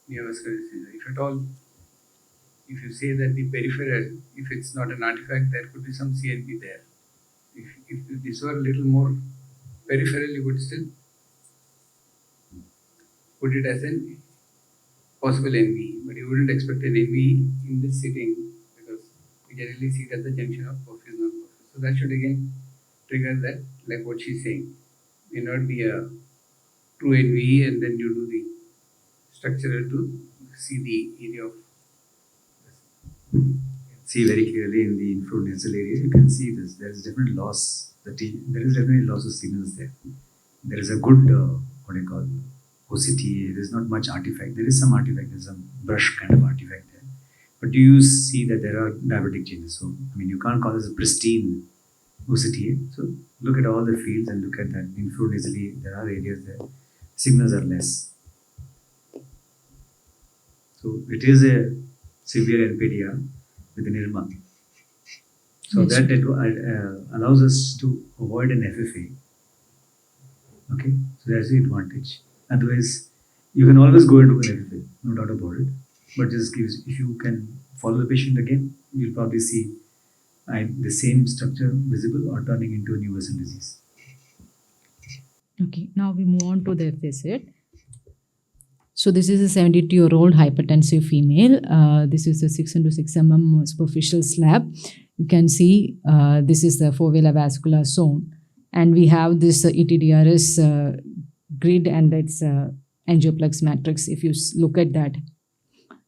neovascularization? If at all, if you say that the peripheral, if it's not an artifact, there could be some CNP there. If this were a little more peripheral, you would still put it as an possible NVE, but you wouldn't expect an NVE in this sitting because we generally see it at the junction of perfused and non-perfused. So that should again trigger that, like what she's saying. May not be a true NVE, and then you do the structural to see the area of. See very clearly in the infranasal area, you can see this. There is different loss. There is definitely loss of signals there. There is a good, what do you call, OCT. There is not much artifact. There is some artifact. There is some brush kind of artifact there. But do you see that there are diabetic changes? So, I mean, you can't call this a pristine OCTA. So, look at all the fields and look at that. Infranasally, there are areas there. Signals are less. So, it is a severe NPDR with an IRMA. So Yes. that allows us to avoid an FFA. Okay, so that's the advantage. Otherwise, you can always go into an FFA, no doubt about it. But just gives, if you can follow the patient again, you'll probably see the same structure visible or turning into a new vessel disease. Okay, now we move on to the FSA. So this is a 72-year-old hypertensive female. This is a 6 into 6 mm superficial slab. You can see this is the foveal vascular zone. And we have this ETDRS grid and its angioplex matrix. If you look at that,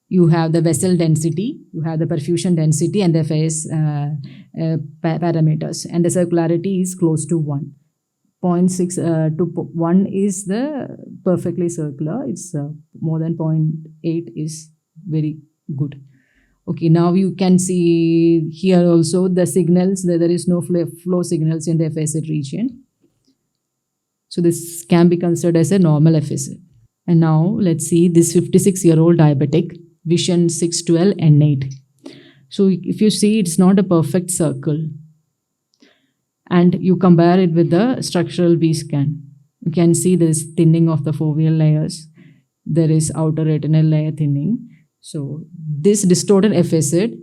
you have the vessel density, you have the perfusion density and the phase parameters. And the circularity is close to 1. 0.6 to 1 is the perfectly circular. It's more than 0.8 is very good. Okay, now you can see here also the signals. There is no flow signals in the FSA region. So this can be considered as a normal FSA. And now let's see this 56-year-old diabetic, vision 612 N8. So if you see, it's not a perfect circle. And you compare it with the structural B scan. You can see this thinning of the foveal layers. There is outer retinal layer thinning. So this distorted FSA,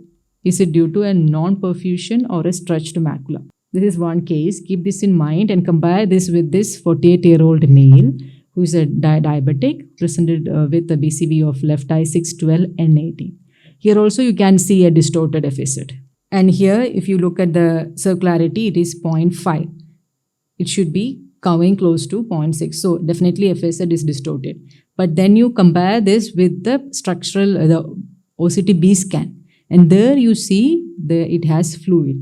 is it due to a non-perfusion or a stretched macula? This is one case. Keep this in mind and compare this with this 48-year-old male who is a diabetic presented with a BCV of left eye 612 N18. Here also you can see a distorted FSA. And here, if you look at the circularity, it is 0.5. It should be coming close to 0.6. So definitely FSA is distorted. But then you compare this with the structural, the OCT B scan. And there you see it has fluid.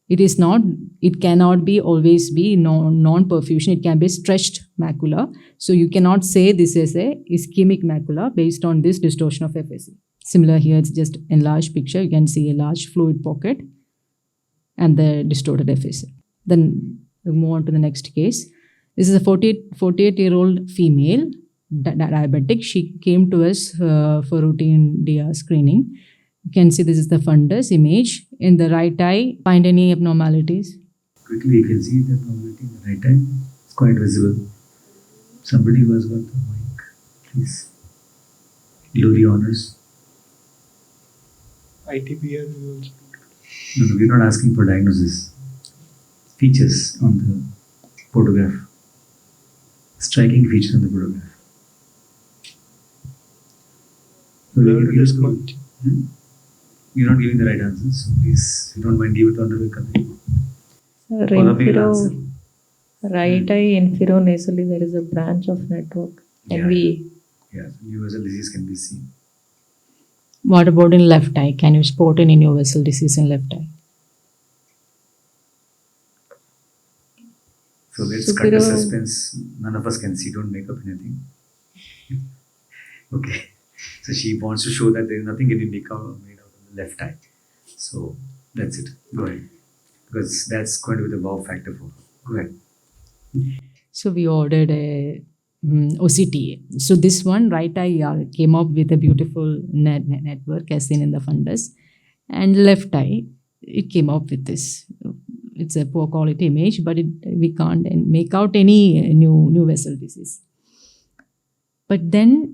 It cannot be always be non-perfusion. It can be stretched macula. So you cannot say this is a ischemic macula based on this distortion of FSA. Similar here, it's just enlarged picture. You can see a large fluid pocket and the distorted FSA. Then we move on to the next case. This is a 48-year-old female diabetic. She came to us for routine DR screening. You can see this is the fundus image. In the right eye, find any abnormalities? Quickly, you can see the abnormality in the right eye. It's quite visible. Somebody who has got the mic, please. Do the honors. ITBR we also. No, we're not asking for diagnosis. Features on the photograph. Striking features on the photograph. So you're not giving the right answers, so please, if you don't mind, give it on the Valakkadavil. Infero, right eye inferonasally, there is a branch of network. NVE. Yeah, new vessel disease can be seen. What about in left eye? Can you spot any new vessel disease in left eye? So let's cut the suspense. None of us can see. Don't make up anything. Okay. So she wants to show that there is nothing can be made out of the left eye. So that's it. Go ahead. Because that's going to be the wow factor for her. Go ahead. So we ordered a OCTA. So this one, right eye, came up with a beautiful network as seen in the fundus. And left eye, it came up with this. It's a poor quality image, but we can't make out any new vessel disease. But then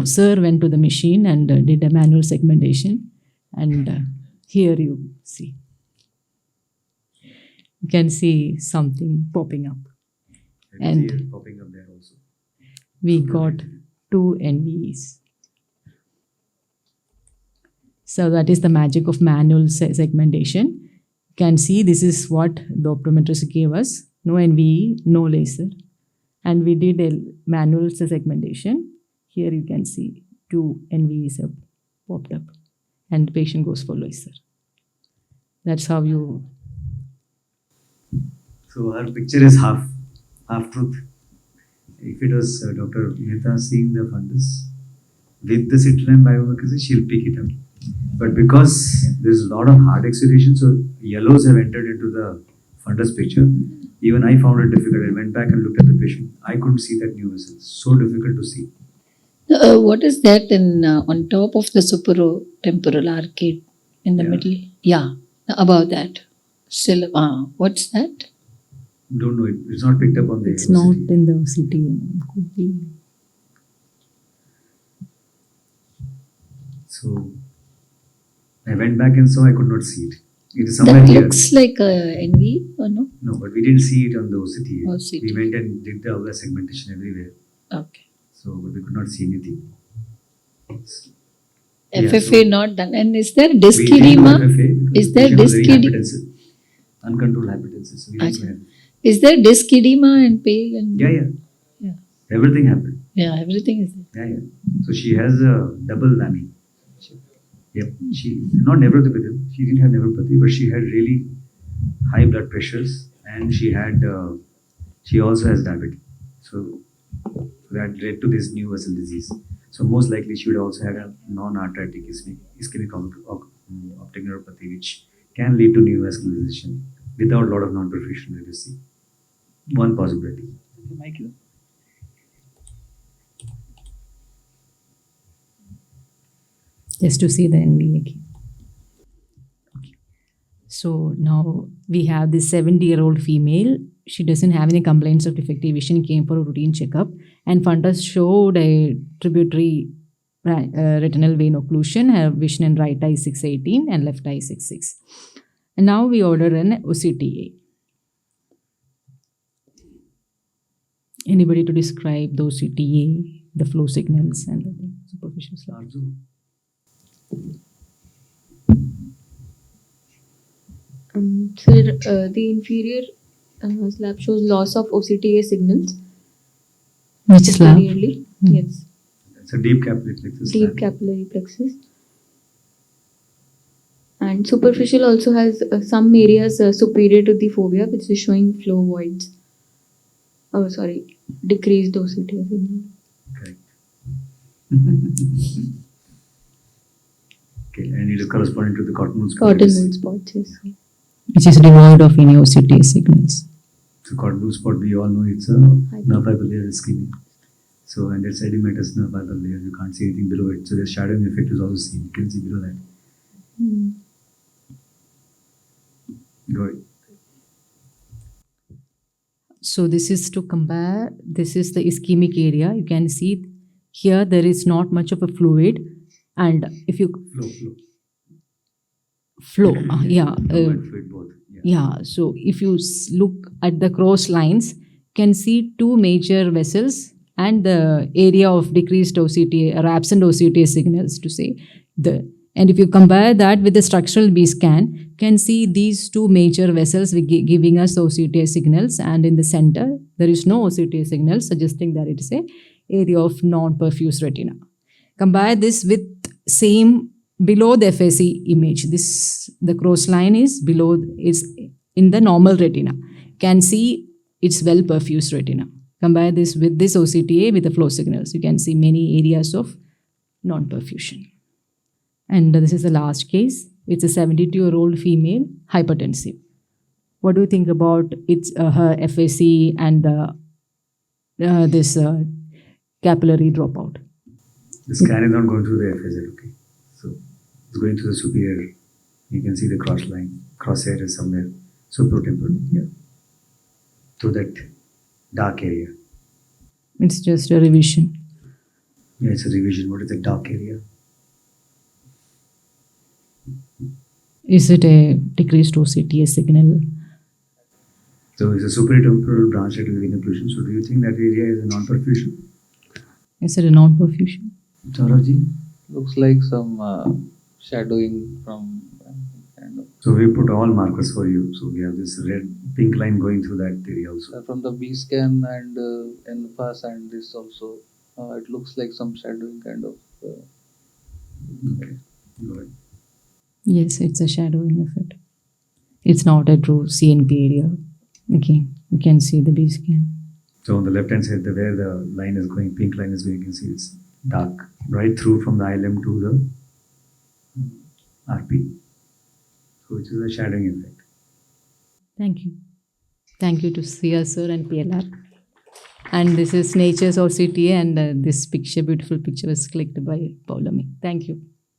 sir went to the machine and did a manual segmentation. And here you see. You can see something popping up. And popping up there also. We got 2 NVEs. So that is the magic of manual segmentation. You can see this is what the optometrist gave us. No NVE, no laser. And we did a manual segmentation. Here you can see 2 NVEs have popped up. And the patient goes for laser. That's how you... So her picture is half truth. If it was Dr. Mehta seeing the fundus with the citrulline biomechanics, she'll pick it up. But because there's a lot of hard exudation, so yellows have entered into the fundus picture. Even I found it difficult. I went back and looked at the patient. I couldn't see that new vessel. So difficult to see. What is that in on top of the supero-temporal arcade in the middle? Yeah, above that. Still, what's that? Don't know. It's not picked up on the It's OCT. not in the OCT. Could be. So I went back and saw I could not see it. It is somewhere That here. looks like a NV or no? No, but we didn't see it on the OCT. OCT. We went and did the other segmentation everywhere. Okay. So, but we could not see anything. FFA not done. And is there disc We didn't do edema? FFA because Is there the patient was disc very edema? hypertensive, uncontrolled hypertensive. So we didn't Achha. have. Is there disc edema and pale? And Yeah. Everything happened. Yeah, everything is there. Yeah. So she has a double whammy. Yep. She not neuropathy. She didn't have neuropathy, but she had really high blood pressures, and she also has diabetes. So that led to this new vessel disease. So most likely she would also have a non-arthritic ischemic optic neuropathy, which can lead to new vascularization without a lot of non-perfusion reducing. One possibility. Just to see the NVE again. Okay. So now we have this 70-year-old female. She doesn't have any complaints of defective vision, came for a routine checkup, and fundus showed a tributary retinal vein occlusion. Her vision in right eye 618 and left eye 66. And now we order an OCTA. Anybody to describe the OCTA, the flow signals and the superficial slide? The inferior slab shows loss of OCTA signals. Which slab? Superiorly, yes. It's a deep capillary plexus. Deep capillary plexus. And superficial also has some areas superior to the fovea, which is showing flow voids. Oh, sorry, decreased OCTA signal. Correct. Okay, and it is corresponding to the cottonwool spot. Cottonwool spots, yes. Which is devoid of any OCTA signals. So cottonwool spot, we all know it's a nerve fiber layer ischemia. So, and it's edematous nerve fiber layer, you can't see anything below it. So the shadowing effect is also seen. You can see below that. Go ahead. So this is to compare, this is the ischemic area. You can see here there is not much of a fluid, and if you flow, Fluid both. yeah. So if you look at the cross lines, you can see 2 major vessels and the area of decreased OCTA or absent OCTA signals to say And if you compare that with the structural B scan, can see these two major vessels giving us OCTA signals, and in the center there is no OCTA signal, suggesting that it is a area of non-perfused retina. Compare this with same below the FAC image. This the cross line is below, is in the normal retina. Can see it's well perfused retina. Compare this with this OCTA with the flow signals. You can see many areas of non-perfusion. And this is the last case. It's a 72-year-old female, hypertensive. What do you think about its her FAC and this capillary dropout? The scan is not going through the FSL, okay? So it's going through the superior. You can see the cross line. Crosshair is somewhere supratemporal, yeah. Through that dark area. It's just a revision. Yeah, it's a revision. What is the dark area? Is it a decreased OCTA signal? So it's a supratemporal branch that will be in occlusion. So do you think that area is a non-perfusion? Is it a non-perfusion? Saurav? Looks like some shadowing from kind of. So we put all markers for you. So we have this red, pink line going through that area also. From the B scan and NFAS and this also, it looks like some shadowing kind of. Okay, go ahead. Yes, it's a shadowing of it. It's not a true CNP area. Okay, you can see the B scan. So on the left hand side, where the line is going, pink line is going, you can see it's dark, right through from the ILM to the RP. So which is a shadowing effect. Thank you. Thank you to Sia sir and PLR. And this is Nature's OCTA, and this picture, beautiful picture, was clicked by Paulami. Thank you.